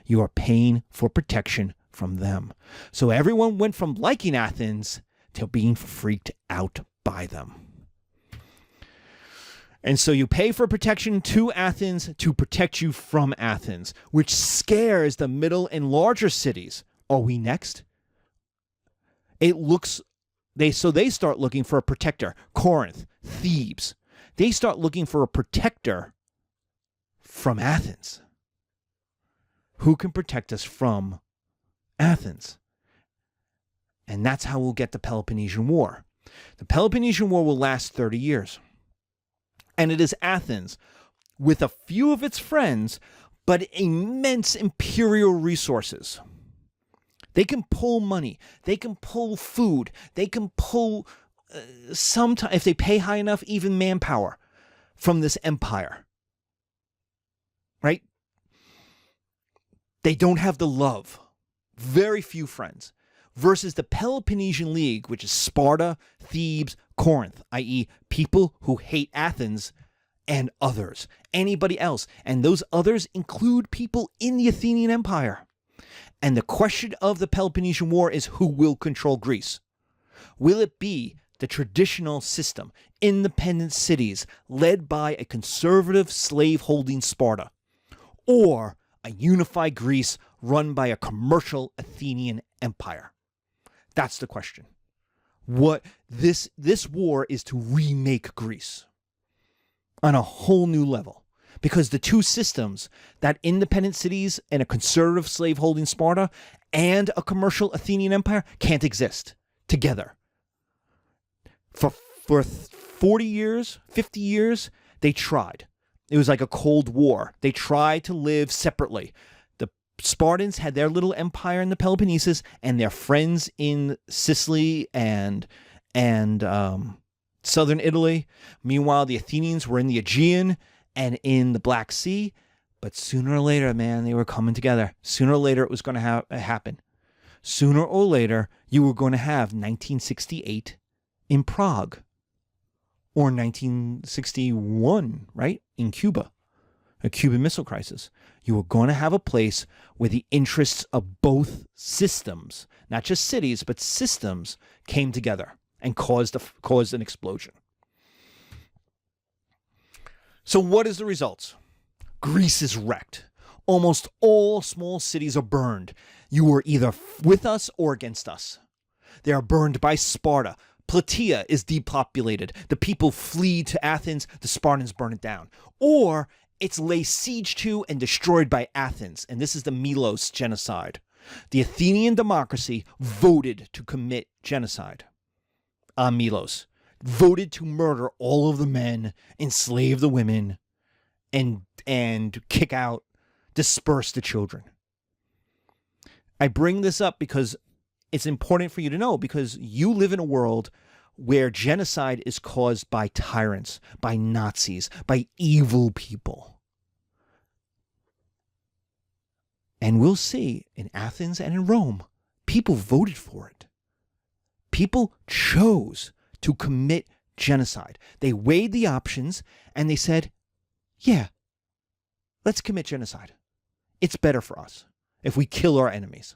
You are paying for protection from them. So everyone went from liking Athens to being freaked out by them. And so you pay for protection to Athens to protect you from Athens, which scares the middle and larger cities. Are we next? They start looking for a protector. Corinth, Thebes. They start looking for a protector from Athens. Who can protect us from Athens? And that's how we'll get the Peloponnesian War. The Peloponnesian War will last 30 years. And it is Athens, with a few of its friends, but immense imperial resources. They can pull money. They can pull food. They can pull, sometimes, if they pay high enough, even manpower from this empire. Right? They don't have the love. Very few friends. Versus the Peloponnesian League, which is Sparta, Thebes, Corinth, i.e. people who hate Athens and others, anybody else. And those others include people in the Athenian Empire. And the question of the Peloponnesian War is who will control Greece? Will it be the traditional system, independent cities led by a conservative slave-holding Sparta, or a unified Greece run by a commercial Athenian Empire? That's the question. What this war is to remake Greece on a whole new level, because the two systems, that independent cities and a conservative slave-holding Sparta and a commercial Athenian Empire, can't exist together. For 40 years, 50 years, they tried. It was like a Cold War. They tried to live separately. The Spartans had their little empire in the Peloponnesus and their friends in Sicily and southern Italy. Meanwhile, the Athenians were in the Aegean and in the Black Sea. But sooner or later, man, they were coming together. Sooner or later, it was going to happen. Sooner or later, you were going to have 1968 in Prague. Or 1961, right, in Cuba. A Cuban Missile Crisis. You were going to have a place where the interests of both systems, not just cities, but systems, came together. and caused an explosion. So what is the results? Greece is wrecked. Almost all small cities are burned. You are either with us or against us. They are burned by Sparta. Plataea is depopulated. The people flee to Athens. The Spartans burn it down. Or it's laid siege to and destroyed by Athens. And this is the Milos genocide. The Athenian democracy voted to commit genocide on Milos. Voted to murder all of the men, enslave the women, and kick out, disperse the children. I bring this up because it's important for you to know, because you live in a world where genocide is caused by tyrants, by Nazis, by evil people. And we'll see in Athens and in Rome, people voted for it. People chose to commit genocide. They weighed the options and they said, yeah, let's commit genocide. It's better for us if we kill our enemies.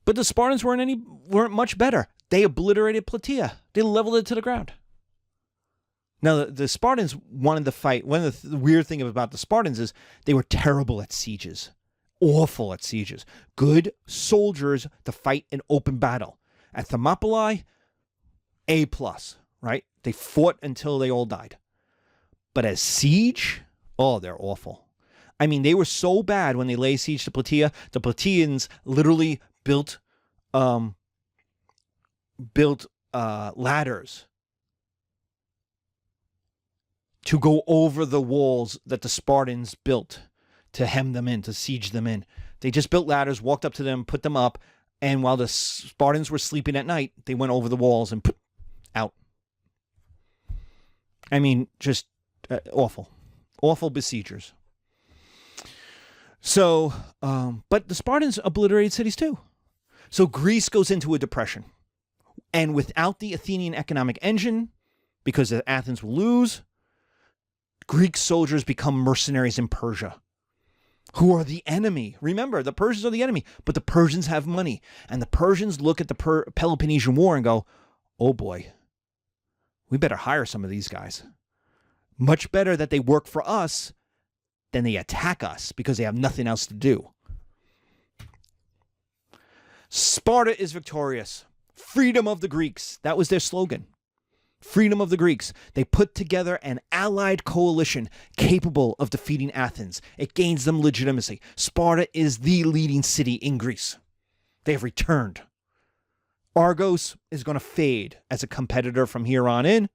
But the Spartans weren't much better. They obliterated Plataea. They leveled it to the ground. Now, the Spartans wanted to fight. One of the weird thing about the Spartans is they were terrible at sieges. Awful at sieges. Good soldiers to fight an open battle. At Thermopylae, A+, right? They fought until they all died. But as siege, oh, they're awful. I mean, they were so bad when they lay siege to Plataea. The Plataeans literally built ladders to go over the walls that the Spartans built to hem them in, to siege them in. They just built ladders, walked up to them, put them up, and while the Spartans were sleeping at night, they went over the walls and out. I mean, just awful. Awful besiegers. So, but the Spartans obliterated cities too. So Greece goes into a depression. And without the Athenian economic engine, because Athens will lose, Greek soldiers become mercenaries in Persia, who are the enemy. Remember, the Persians are the enemy, but the Persians have money. And the Persians look at the Peloponnesian War and go, oh boy, we better hire some of these guys. Much better that they work for us than they attack us because they have nothing else to do. Sparta is victorious. Freedom of the Greeks. That was their slogan. Freedom of the Greeks. They put together an allied coalition capable of defeating Athens. It gains them legitimacy. Sparta is the leading city in Greece. They have returned. Argos is going to fade as a competitor from here on in.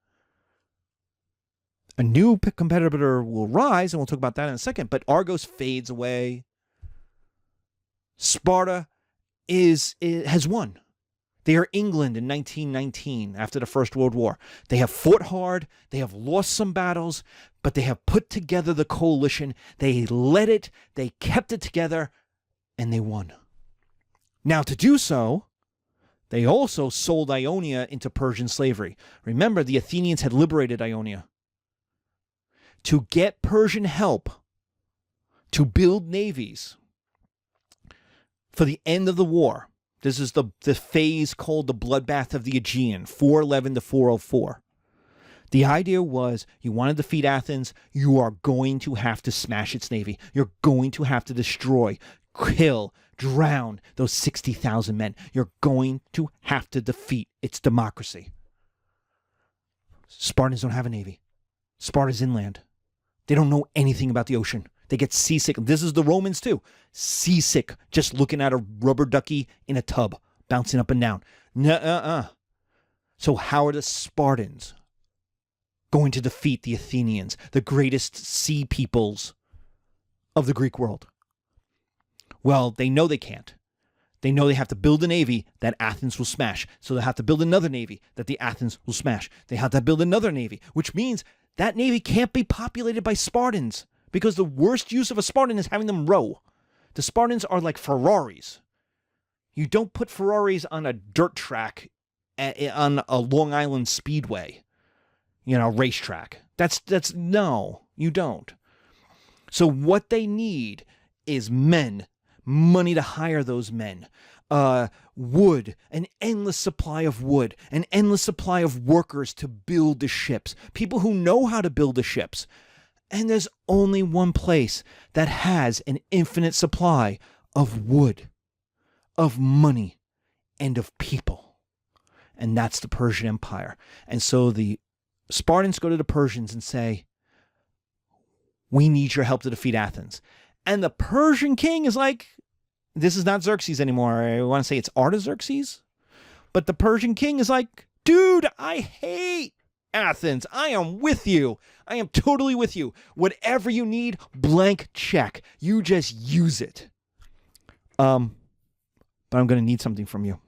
A new competitor will rise, and we'll talk about that in a second, but Argos fades away. Sparta has won. They are England in 1919 after the First World War. They have fought hard. They have lost some battles, but they have put together the coalition. They led it. They kept it together, and they won. Now, to do so, they also sold Ionia into Persian slavery. Remember, the Athenians had liberated Ionia. To get Persian help to build navies for the end of the war. This is the phase called the Bloodbath of the Aegean, 411 to 404. The idea was you want to defeat Athens, you are going to have to smash its navy. You're going to have to destroy, kill, drown those 60,000 men. You're going to have to defeat its democracy. Spartans don't have a navy. Sparta's inland. They don't know anything about the ocean. They get seasick. This is the Romans too. Seasick just looking at a rubber ducky in a tub, bouncing up and down. So how are the Spartans going to defeat the Athenians, the greatest sea peoples of the Greek world? Well, they know they can't. They know they have to build a navy that Athens will smash. So they have to build another navy that the Athens will smash. They have to build another navy, which means that navy can't be populated by Spartans because the worst use of a Spartan is having them row. The Spartans are like Ferraris. You don't put Ferraris on a dirt track on a Long Island Speedway, racetrack. That's no, you don't. So what they need is men, money to hire those men, wood, an endless supply of wood, an endless supply of workers to build the ships, people who know how to build the ships. And there's only one place that has an infinite supply of wood, of money, and of people. And that's the Persian Empire. And so the Spartans go to the Persians and say, we need your help to defeat Athens. And the Persian king is like, this is not Xerxes anymore. I want to say it's Artaxerxes. But the Persian king is like, dude, I hate Athens. I am with you. I am totally with you. Whatever you need, blank check. You just use it. But I'm going to need something from you.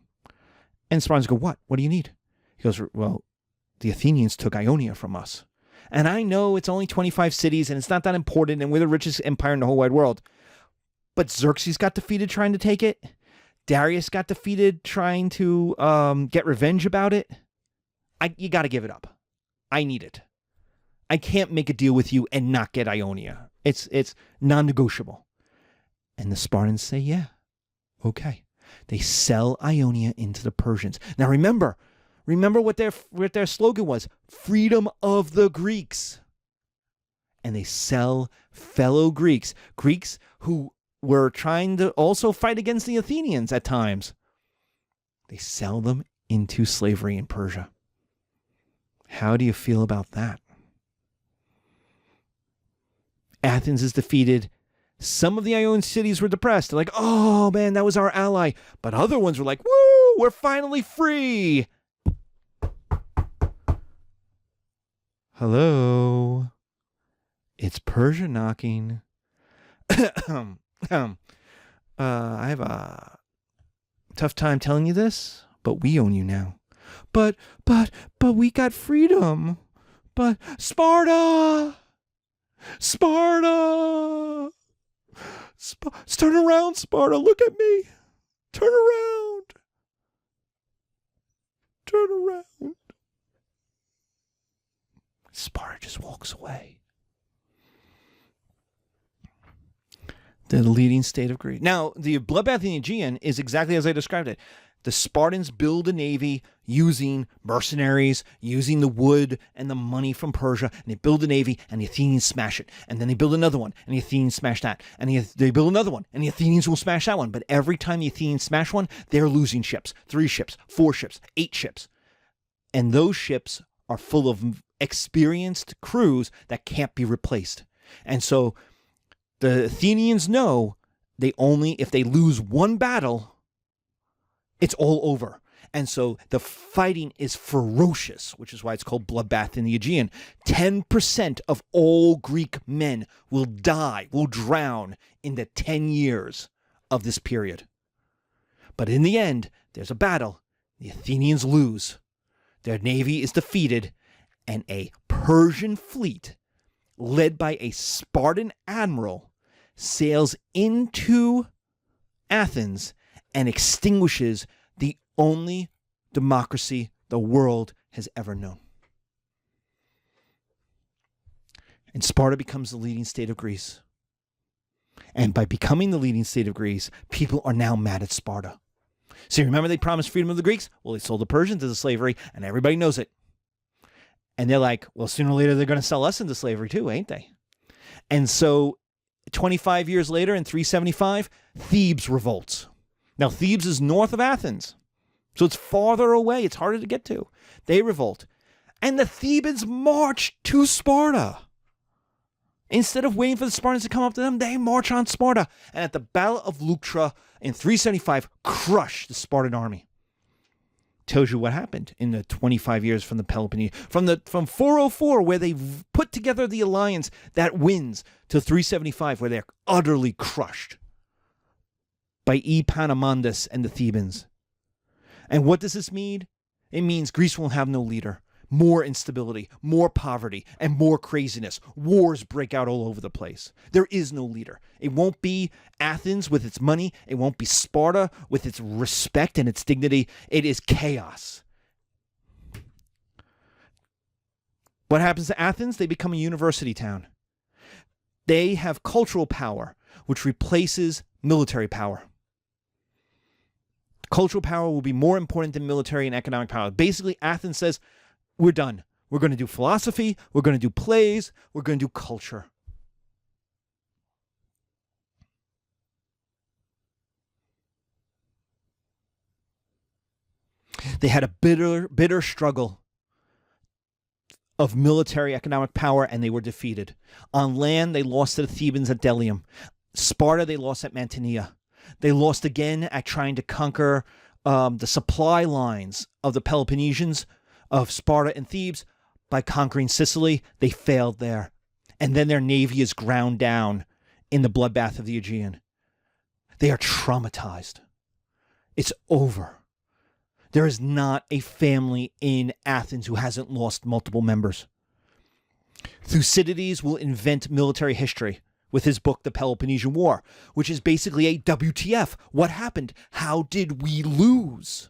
And Spartans go, what? What do you need? He goes, well, the Athenians took Ionia from us. And I know it's only 25 cities and it's not that important and we're the richest empire in the whole wide world. But Xerxes got defeated trying to take it. Darius got defeated trying to get revenge about it. You got to give it up. I need it. I can't make a deal with you and not get Ionia. It's non-negotiable. And the Spartans say, yeah, okay. They sell Ionia into the Persians. Now remember what their slogan was: freedom of the Greeks. And they sell fellow Greeks who were trying to also fight against the Athenians at times. They sell them into slavery in Persia. How do you feel about that? Athens is defeated. Some of the Ionian cities were depressed. They're like, oh man, that was our ally. But other ones were like, woo, we're finally free. Hello. It's Persia knocking. I have a tough time telling you this, but we own you now. But we got freedom. But Sparta! Turn around, Sparta. Look at me. Turn around. Sparta just walks away. The leading state of Greece. Now, the Bloodbath in the Aegean is exactly as I described it. The Spartans build a navy using mercenaries, using the wood and the money from Persia, and they build a navy, and the Athenians smash it. And then they build another one, and the Athenians smash that. And they build another one, and the Athenians will smash that one. But every time the Athenians smash one, they're losing ships. 3 ships, 4 ships, 8 ships. And those ships are full of experienced crews that can't be replaced. And so the Athenians know if they lose one battle, it's all over. And so the fighting is ferocious, which is why it's called Bloodbath in the Aegean. 10% of all Greek men will drown in the 10 years of this period. But in the end, there's a battle. The Athenians lose. Their navy is defeated, and a Persian fleet, led by a Spartan admiral, sails into Athens and extinguishes the only democracy the world has ever known. And Sparta becomes the leading state of Greece. And by becoming the leading state of Greece, people are now mad at Sparta. So remember they promised freedom of the Greeks? Well, they sold the Persians into slavery, and everybody knows it. And they're like, well, sooner or later they're going to sell us into slavery too, ain't they? And so 25 years later, in 375, Thebes revolts. Now, Thebes is north of Athens, so it's farther away. It's harder to get to. They revolt. And the Thebans march to Sparta. Instead of waiting for the Spartans to come up to them, they march on Sparta. And at the Battle of Leuctra in 375, crush the Spartan army. Tells you what happened in the 25 years from the Peloponnesian, from 404, where they put together the alliance that wins, to 375, where they're utterly crushed by Epaminondas and the Thebans. And what does this mean? It means Greece will have no leader. More instability, more poverty, and more craziness. Wars break out all over the place. There is no leader. It won't be Athens with its money. It won't be Sparta with its respect and its dignity. It is chaos. What happens to Athens? They become a university town. They have cultural power, which replaces military power. Cultural power will be more important than military and economic power. Basically, Athens says, we're done. We're going to do philosophy. We're going to do plays. We're going to do culture. They had a bitter struggle of military economic power, and they were defeated. On land, they lost to the Thebans at Delium. Sparta, they lost at Mantinea. They lost again at trying to conquer the supply lines of the Peloponnesians, of Sparta and Thebes, by conquering Sicily. They failed there. And then their navy is ground down in the bloodbath of the Aegean. They are traumatized. It's over. There is not a family in Athens who hasn't lost multiple members. Thucydides will invent military history with his book, The Peloponnesian War, which is basically a WTF. What happened? How did we lose?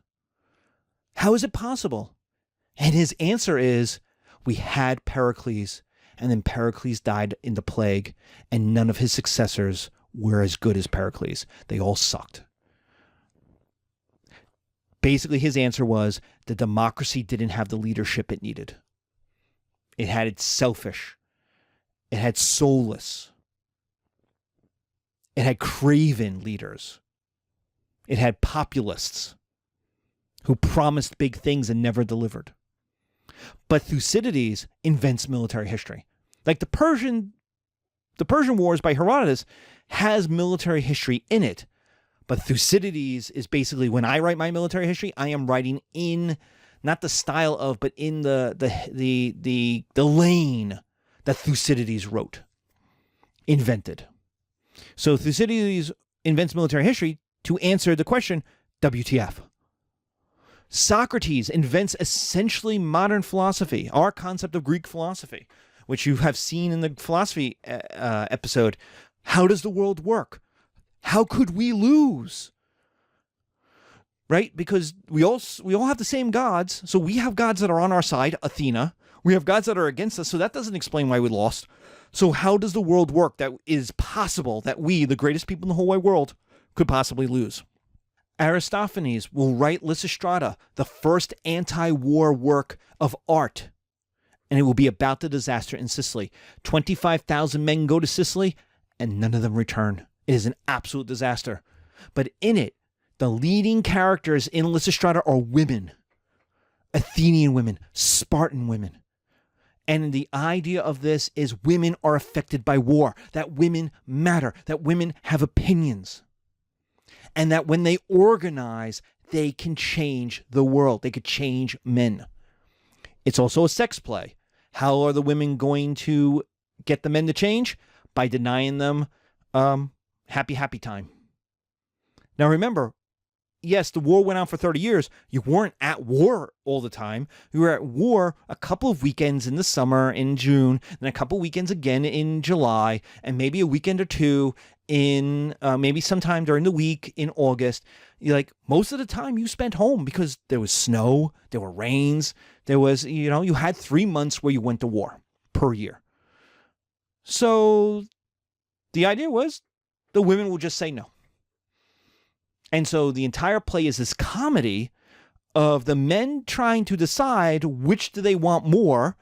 How is it possible? And his answer is, we had Pericles, and then Pericles died in the plague, and none of his successors were as good as Pericles. They all sucked. Basically, his answer was the democracy didn't have the leadership it needed. It had its selfish. It had soulless. It had craven leaders. It had populists who promised big things and never delivered. But Thucydides invents military history. Like the Persian Wars by Herodotus has military history in it. But Thucydides is basically, when I write my military history, I am writing in not the style of, but in the lane that Thucydides wrote, invented. So Thucydides invents military history to answer the question, WTF? Socrates invents essentially modern philosophy, our concept of Greek philosophy, which you have seen in the philosophy episode. How does the world work? How could we lose? Right? Because we all have the same gods. So we have gods that are on our side, Athena. We have gods that are against us. So that doesn't explain why we lost. So how does the world work that is possible that we, the greatest people in the whole wide world, could possibly lose? Aristophanes will write Lysistrata, the first anti-war work of art. And it will be about the disaster in Sicily. 25,000 men go to Sicily and none of them return. It is an absolute disaster. But in it, the leading characters in Lysistrata are women. Athenian women, Spartan women. And the idea of this is women are affected by war, that women matter, that women have opinions. And that when they organize, they can change the world. They could change men. It's also a sex play. How are the women going to get the men to change? By denying them happy time. Now remember, yes, the war went on for 30 years. You weren't at war all the time. You were at war a couple of weekends in the summer, in June, and a couple of weekends again in July, and maybe a weekend or two in maybe sometime during the week in August. Like most of the time you spent home because there was snow, there were rains, there was, you had 3 months where you went to war per year. So the idea was the women will just say no. And so the entire play is this comedy of the men trying to decide which do they want more,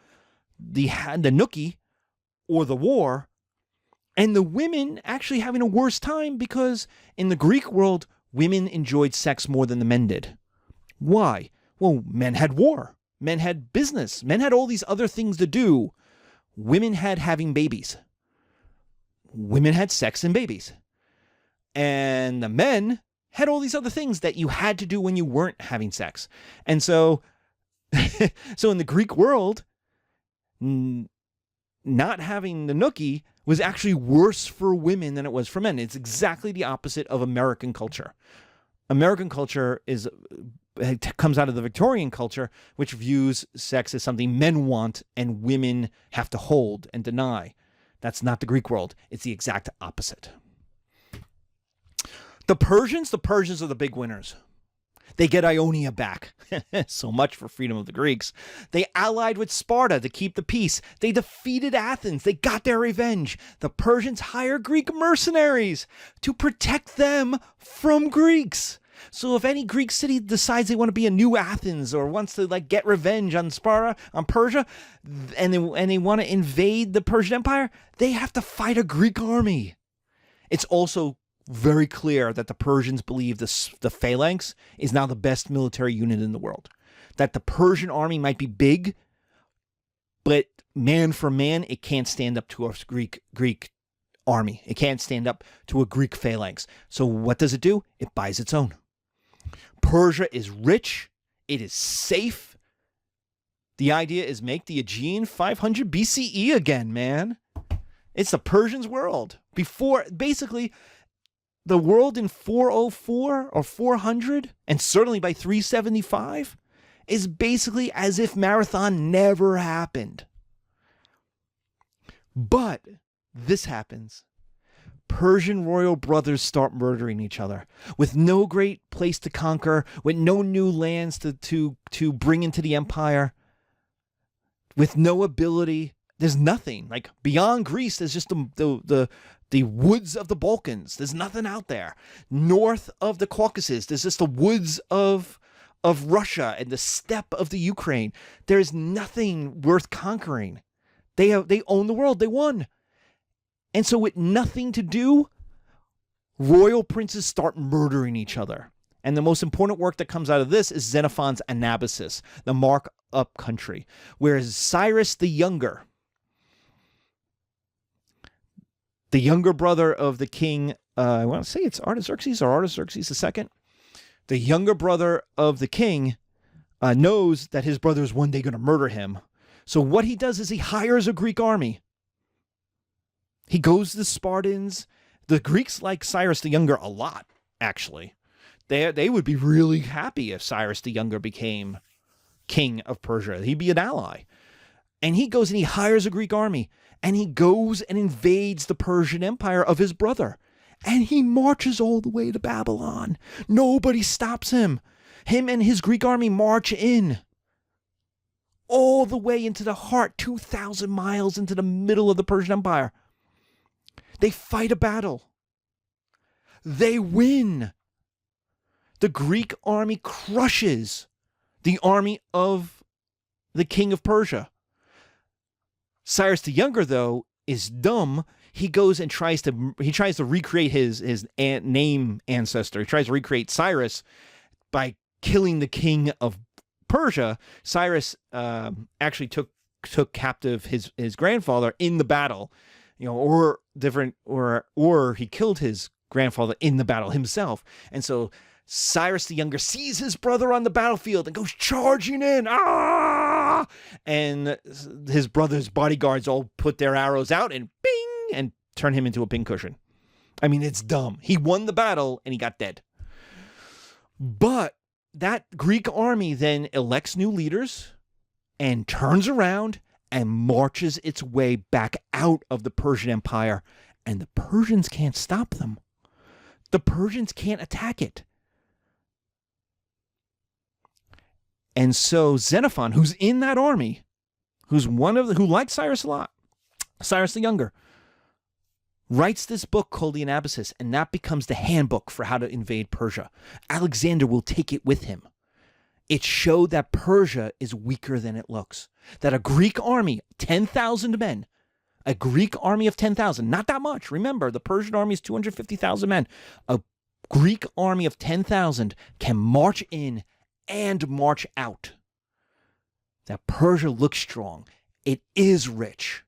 the nookie or the war, and the women actually having a worse time because in the Greek world, women enjoyed sex more than the men did. Why? Well, men had war. Men had business. Men had all these other things to do. Women had having babies. Women had sex and babies. And the men had all these other things that you had to do when you weren't having sex. And so, so in the Greek world, not having the nookie was actually worse for women than it was for men. It's exactly the opposite of American culture. American culture comes out of the Victorian culture, which views sex as something men want and women have to hold and deny. That's not the Greek world. It's the exact opposite. The Persians are the big winners. They get Ionia back. So much for freedom of the Greeks. They allied with Sparta to keep the peace. They defeated Athens. They got their revenge. The Persians hire Greek mercenaries to protect them from Greeks. So if any Greek city decides they want to be a new Athens or wants to like get revenge on Sparta, on Persia, and they want to invade the Persian Empire, they have to fight a Greek army. It's also very clear that the Persians believe the phalanx is now the best military unit in the world. That the Persian army might be big, but man for man, it can't stand up to a Greek army. It can't stand up to a Greek phalanx. So what does it do? It buys its own. Persia is rich. It is safe. The idea is make the Aegean 500 BCE again, man. It's the Persians' world. Before, basically, the world in 404 or 400, and certainly by 375, is basically as if Marathon never happened. But this happens. Persian royal brothers start murdering each other with no great place to conquer, with no new lands to bring into the empire, with no ability. There's nothing. Like beyond Greece, there's just the woods of the Balkans. There's nothing out there. North of the Caucasus, there's just the woods of Russia and the steppe of the Ukraine. There's nothing worth conquering. They own the world. They won. And so with nothing to do, royal princes start murdering each other. And the most important work that comes out of this is Xenophon's Anabasis, the mark-up country, whereas Cyrus the Younger brother of the king, I want to say it's Artaxerxes or Artaxerxes II, the younger brother of the king knows that his brother is one day going to murder him. So what he does is he hires a Greek army. He goes to the Spartans. The Greeks like Cyrus the Younger a lot, actually. They would be really happy if Cyrus the Younger became king of Persia. He'd be an ally. And he goes and he hires a Greek army. And he goes and invades the Persian Empire of his brother. And he marches all the way to Babylon. Nobody stops him. Him and his Greek army march in. All the way into the heart, 2,000 miles into the middle of the Persian Empire. They fight a battle. They win. The Greek army crushes the army of the king of Persia. Cyrus the Younger, though, is dumb. He goes and tries to recreate his name ancestor. He tries to recreate Cyrus by killing the king of Persia. Cyrus actually took captive his grandfather in the battle, or he killed his grandfather in the battle himself. And so Cyrus the Younger sees his brother on the battlefield and goes charging in. Ah! And his brother's bodyguards all put their arrows out and bing, and turn him into a pincushion. I mean, it's dumb. He won the battle and he got dead. But that Greek army then elects new leaders and turns around and marches its way back out of the Persian Empire. And the Persians can't stop them. The Persians can't attack it. And so Xenophon, who's in that army, who likes Cyrus a lot, Cyrus the Younger, writes this book called the Anabasis, and that becomes the handbook for how to invade Persia. Alexander will take it with him. It showed that Persia is weaker than it looks. That a Greek army, 10,000 men, a Greek army of 10,000, not that much. Remember, the Persian army is 250,000 men. A Greek army of 10,000 can march in and march out. That Persia looks strong. It is rich,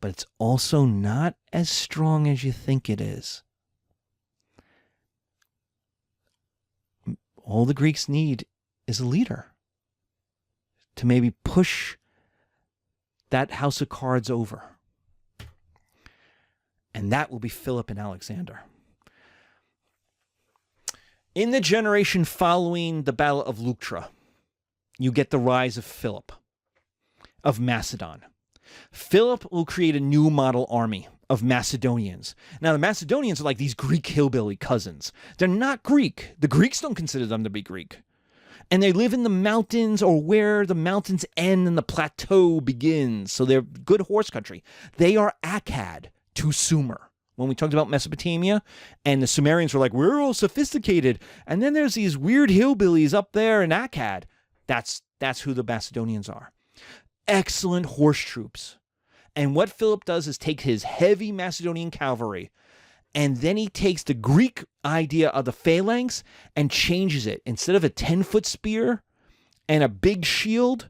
but it's also not as strong as you think it is. All the Greeks need is a leader to maybe push that house of cards over. And that will be Philip and Alexander. In the generation following the Battle of Leuctra, you get the rise of Phillip, of Macedon. Philip will create a new model army of Macedonians. Now, the Macedonians are like these Greek hillbilly cousins. They're not Greek. The Greeks don't consider them to be Greek. And they live in the mountains, or where the mountains end and the plateau begins. So they're good horse country. They are Akkad to Sumer, when we talked about Mesopotamia, and the Sumerians were like, we're all sophisticated. And then there's these weird hillbillies up there in Akkad. That's who the Macedonians are. Excellent horse troops. And what Philip does is take his heavy Macedonian cavalry, and then he takes the Greek idea of the phalanx and changes it. Instead of a 10-foot spear and a big shield,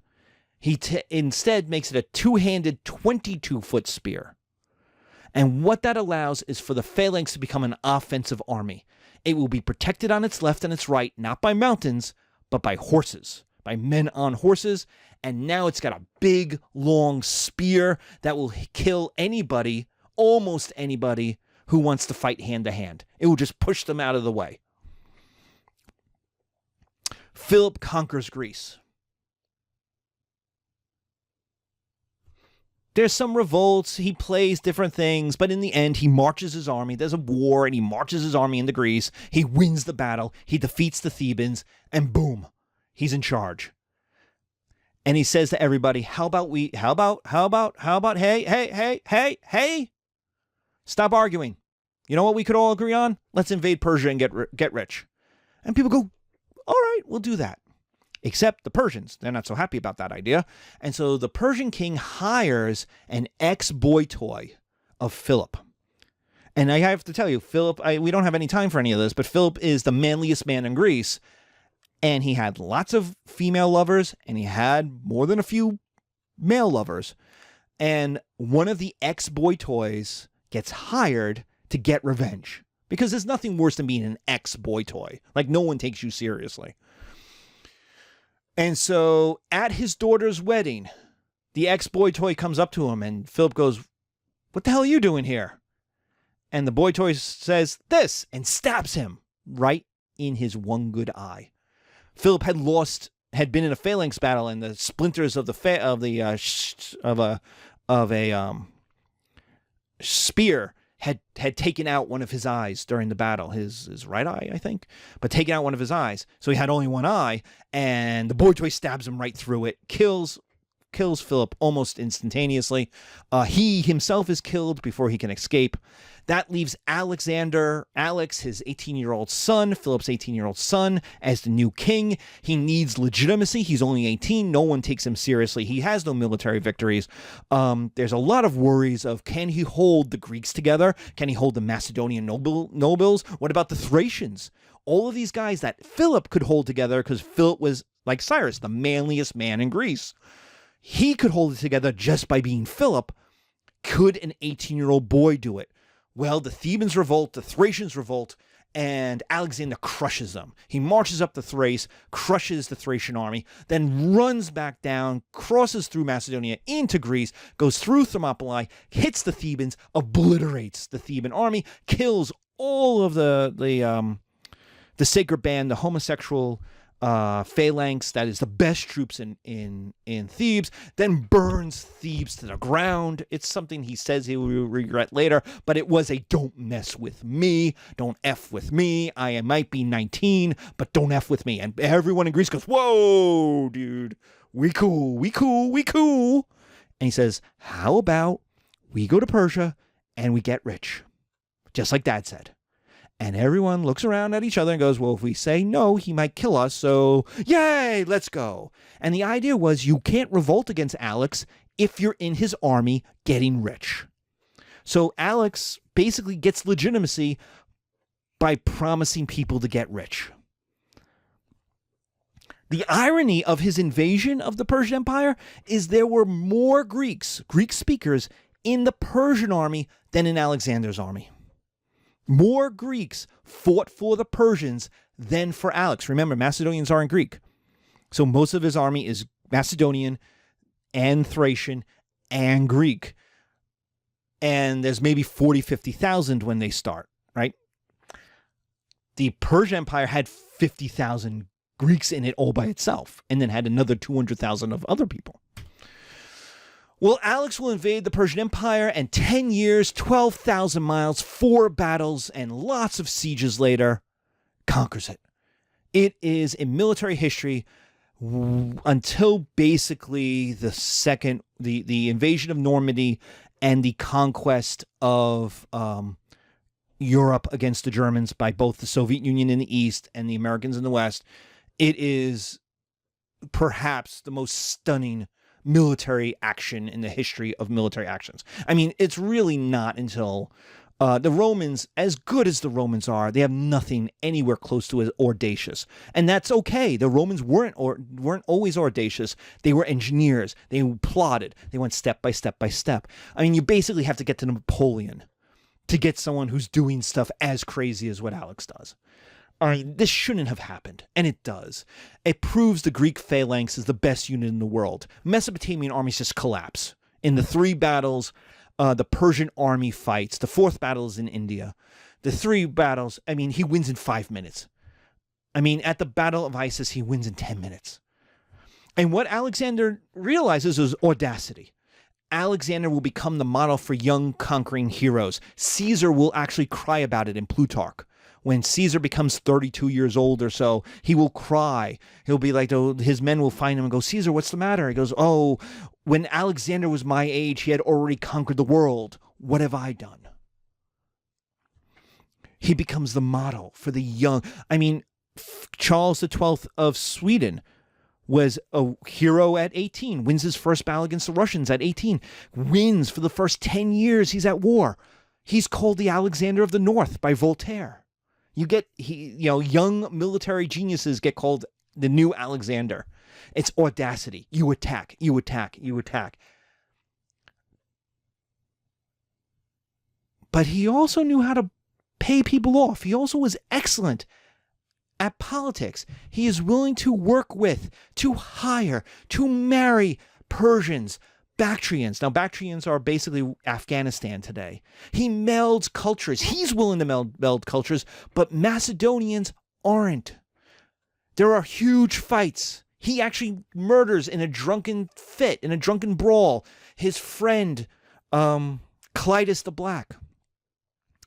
he instead makes it a two-handed 22-foot spear. And what that allows is for the phalanx to become an offensive army. It will be protected on its left and its right, not by mountains, but by horses, by men on horses. And now it's got a big, long spear that will kill anybody, almost anybody, who wants to fight hand-to-hand. It will just push them out of the way. Philip conquers Greece. There's some revolts, he plays different things, but in the end, he marches his army. There's a war, and he marches his army into Greece. He wins the battle, he defeats the Thebans, and boom, he's in charge. And he says to everybody, how about, hey, stop arguing. You know what we could all agree on? Let's invade Persia and get rich. And people go, all right, we'll do that. Except the Persians, they're not so happy about that idea. And so the Persian king hires an ex-boy toy of Philip. And I have to tell you, Philip, we don't have any time for any of this, but Philip is the manliest man in Greece. And he had lots of female lovers, and he had more than a few male lovers. And one of the ex-boy toys gets hired to get revenge. Because there's nothing worse than being an ex-boy toy. Like, no one takes you seriously. And so, at his daughter's wedding, the ex-boy toy comes up to him, and Philip goes, what the hell are you doing here? And the boy toy says, this, and stabs him right in his one good eye. Philip had been in a phalanx battle, and the splinters of a spear had taken out one of his eyes during the battle, his right eye, I think, but taken out one of his eyes. So he had only one eye, and the boy toy stabs him right through it, kills Philip almost instantaneously. He himself is killed before he can escape. That leaves Alex, his 18-year-old son, Philip's 18-year-old son, as the new king. He needs legitimacy. He's only 18. No one takes him seriously. He has no military victories. There's a lot of worries of, can he hold the Greeks together? Can he hold the Macedonian nobles? What about the Thracians? All of these guys that Philip could hold together, because Philip was, like Cyrus, the manliest man in Greece. He could hold it together just by being Philip. Could an 18-year-old boy do it? Well, the Thebans revolt, the Thracians revolt, and Alexander crushes them. He marches up to Thrace, crushes the Thracian army, then runs back down, crosses through Macedonia into Greece, goes through Thermopylae, hits the Thebans, obliterates the Theban army, kills all of the sacred band, the homosexual phalanx that is the best troops in Thebes, then burns Thebes to the ground. It's something he says he will regret later, but it was a don't mess with me, don't F with me. I might be 19, but don't F with me. And everyone in Greece goes, whoa, dude, we cool. And he says, how about we go to Persia and we get rich? Just like Dad said. And everyone looks around at each other and goes, well, if we say no, he might kill us, so yay, let's go. And the idea was you can't revolt against Alex if you're in his army getting rich. So Alex basically gets legitimacy by promising people to get rich. The irony of his invasion of the Persian Empire is there were more Greek speakers in the Persian army than in Alexander's army. More Greeks fought for the Persians than for Alex. Remember, Macedonians aren't Greek. So most of his army is Macedonian and Thracian and Greek. And there's maybe 40, 50,000 when they start, right? The Persian Empire had 50,000 Greeks in it all by itself, and then had another 200,000 of other people. Well, Alex will invade the Persian Empire, and 10 years, 12,000 miles, 4 battles, and lots of sieges later, conquers it. It is in military history until basically the invasion of Normandy and the conquest of Europe against the Germans by both the Soviet Union in the East and the Americans in the West. It is perhaps the most stunning military action in the history of military actions. I mean, it's really not until the Romans, as good as the Romans are, they have nothing anywhere close to as audacious. And that's okay. The Romans weren't always audacious. They were engineers. They plotted. They went step by step by step. I mean, you basically have to get to Napoleon to get someone who's doing stuff as crazy as what Alex does. I mean, this shouldn't have happened, and it does. It proves the Greek phalanx is the best unit in the world. Mesopotamian armies just collapse. In the 3 battles, the Persian army fights. The 4th battle is in India. The 3 battles, I mean, he wins in 5 minutes. I mean, at the Battle of Issus, he wins in 10 minutes. And what Alexander realizes is audacity. Alexander will become the model for young conquering heroes. Caesar will actually cry about it in Plutarch. When Caesar becomes 32 years old or so, he will cry. He'll be like, his men will find him and go, Caesar, what's the matter? He goes, oh, when Alexander was my age, he had already conquered the world. What have I done? He becomes the model for the young. I mean, Charles XII of Sweden was a hero at 18, wins his first battle against the Russians at 18, wins for the first 10 years he's at war. He's called the Alexander of the North by Voltaire. Young military geniuses get called the new Alexander. It's audacity. You attack, you attack, you attack. But he also knew how to pay people off. He also was excellent at politics. He is willing to work with, to hire, to marry Persians, Bactrians. Now, Bactrians are basically Afghanistan today. He melds cultures. He's willing to meld cultures, but Macedonians aren't. There are huge fights. He actually murders in a drunken fit, in a drunken brawl, his friend, Clytus the Black.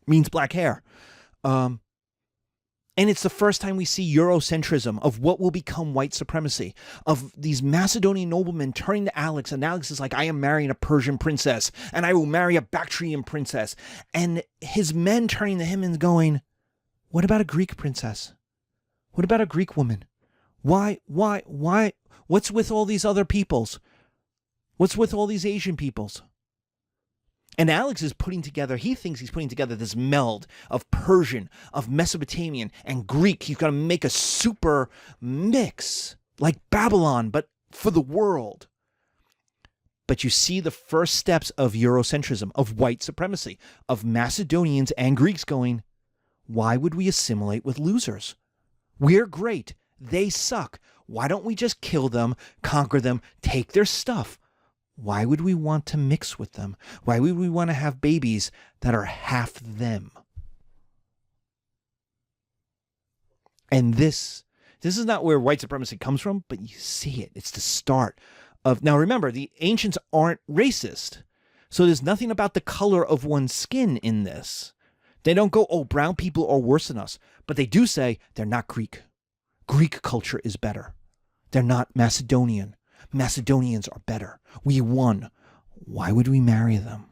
Means black hair. And it's the first time we see Eurocentrism of what will become white supremacy, of these Macedonian noblemen turning to Alex, and Alex is like, I am marrying a Persian princess, and I will marry a Bactrian princess. And his men turning to him and going, what about a Greek princess? What about a Greek woman? Why? What's with all these other peoples? What's with all these Asian peoples? And Alex is he thinks he's putting together this meld of Persian, of Mesopotamian, and Greek. He's going to make a super mix, like Babylon, but for the world. But you see the first steps of Eurocentrism, of white supremacy, of Macedonians and Greeks going, why would we assimilate with losers? We're great. They suck. Why don't we just kill them, conquer them, take their stuff? Why would we want to mix with them? Why would we want to have babies that are half them? And this is not where white supremacy comes from, but you see it. It's the start of... Now remember, the ancients aren't racist. So there's nothing about the color of one's skin in this. They don't go, oh, brown people are worse than us. But they do say they're not Greek. Greek culture is better. They're not Macedonian. Macedonians are better. We won. Why would we marry them?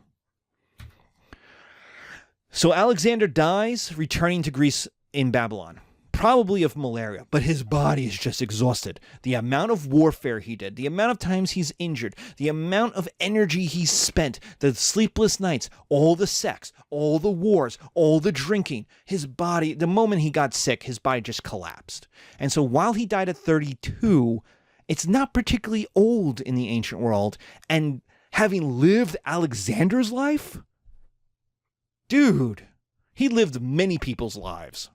So Alexander dies, returning to Greece in Babylon. Probably of malaria, but his body is just exhausted. The amount of warfare he did, the amount of times he's injured, the amount of energy he spent, the sleepless nights, all the sex, all the wars, all the drinking, his body, the moment he got sick, his body just collapsed. And so while he died at 32, it's not particularly old in the ancient world. And having lived Alexander's life, dude, he lived many people's lives.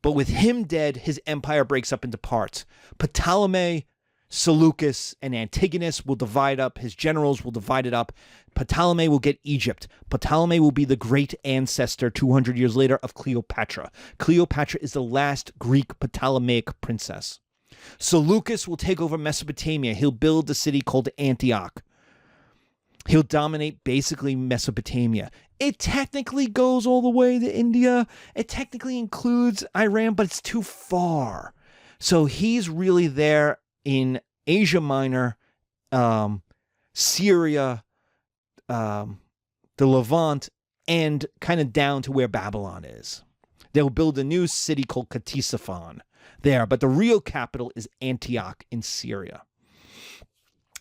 But with him dead, his empire breaks up into parts. Ptolemy, Seleucus, and Antigonus will divide up. His generals will divide it up. Ptolemy will get Egypt. Ptolemy will be the great ancestor 200 years later of Cleopatra. Cleopatra is the last Greek Ptolemaic princess. Seleucus will take over Mesopotamia. He'll build a city called Antioch. He'll dominate basically Mesopotamia. It technically goes all the way to India. It technically includes Iran, but it's too far. So he's really there in Asia Minor, Syria, the Levant, and kind of down to where Babylon is. They'll build a new city called Ctesiphon there, but the real capital is Antioch in Syria.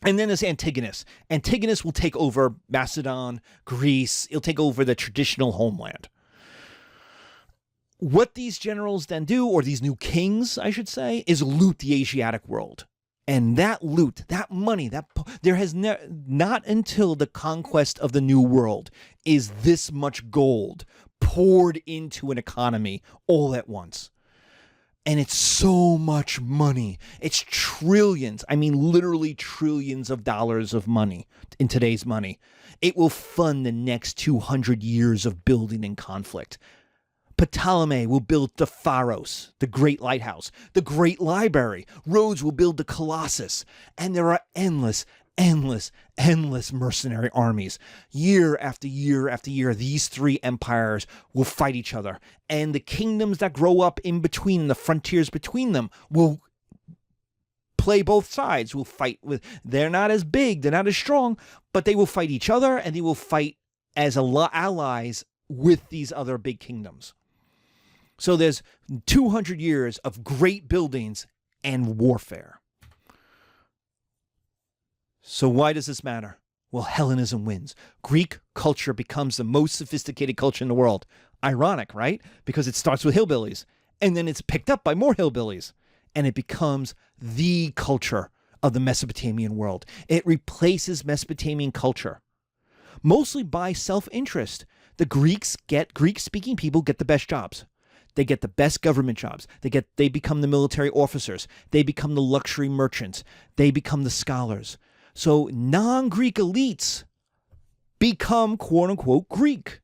And then there's Antigonus. Antigonus will take over Macedon, Greece. He'll take over the traditional homeland. What these generals then do, or these new kings, I should say, is loot the Asiatic world. And that loot, that money, there has not until the conquest of the New World is this much gold poured into an economy all at once. And it's so much money. It's trillions. I mean, literally trillions of dollars of money in today's money. It will fund the next 200 years of building and conflict. Ptolemy will build the Pharos, the Great Lighthouse, the Great Library. Rhodes will build the Colossus. And there are endless mercenary armies. Year after year after year, these three empires will fight each other. And the kingdoms that grow up in between, the frontiers between them, will play both sides, will fight with. They're not as big, they're not as strong, but they will fight each other, and they will fight as allies with these other big kingdoms. So there's 200 years of great buildings and warfare. So why does this matter? Well, Hellenism wins. Greek culture becomes the most sophisticated culture in the world. Ironic, right? Because it starts with hillbillies, and then it's picked up by more hillbillies, and it becomes the culture of the Mesopotamian world. It replaces Mesopotamian culture, mostly by self-interest. The Greek-speaking people get the best jobs. They get the best government jobs. They become the military officers. They become the luxury merchants. They become the scholars. So non-Greek elites become quote-unquote Greek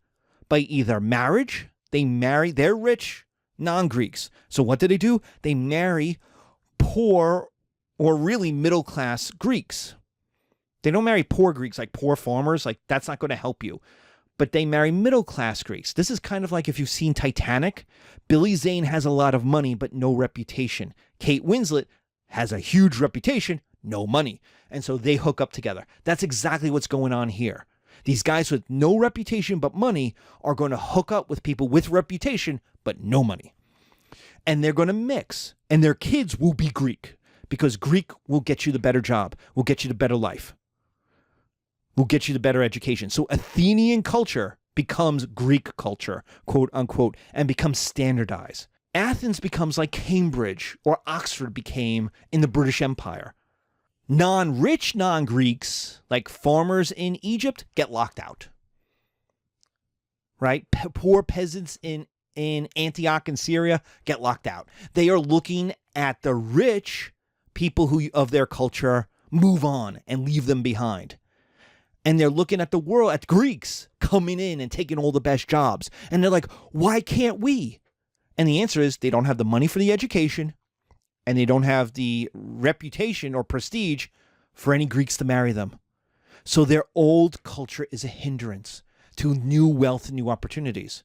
by either marriage. They're rich non-Greeks. So what do? They marry poor or really middle-class Greeks. They don't marry poor Greeks, like poor farmers. Like, that's not going to help you. But they marry middle-class Greeks. This is kind of like if you've seen Titanic. Billy Zane has a lot of money, but no reputation. Kate Winslet has a huge reputation, no money. And so they hook up together. That's exactly what's going on here. These guys with no reputation but money are going to hook up with people with reputation but no money. And they're going to mix. And their kids will be Greek, because Greek will get you the better job, will get you the better life, will get you the better education. So Athenian culture becomes Greek culture, quote unquote, and becomes standardized. Athens becomes like Cambridge or Oxford became in the British Empire. Non-rich non-Greeks, like farmers in Egypt, get locked out. Right? Poor peasants in Antioch and Syria get locked out. They are looking at the rich people who of their culture move on and leave them behind. And they're looking at the world, at Greeks coming in and taking all the best jobs. And they're like, why can't we? And the answer is they don't have the money for the education, and they don't have the reputation or prestige for any Greeks to marry them. So their old culture is a hindrance to new wealth and new opportunities.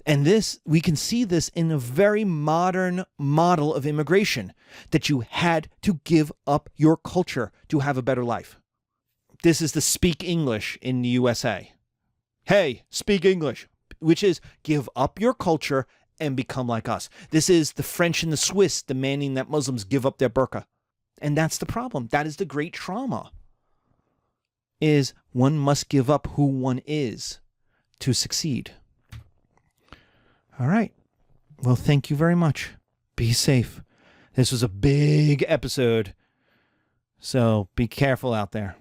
And this, we can see this in a very modern model of immigration, that you had to give up your culture to have a better life. This is the speak English in the USA. Hey, speak English, which is give up your culture and become like us. This is the French and the Swiss demanding that Muslims give up their burqa. And that's the problem. That is the great trauma, is one must give up who one is to succeed. All right. Well, thank you very much. Be safe. This was a big episode, so be careful out there.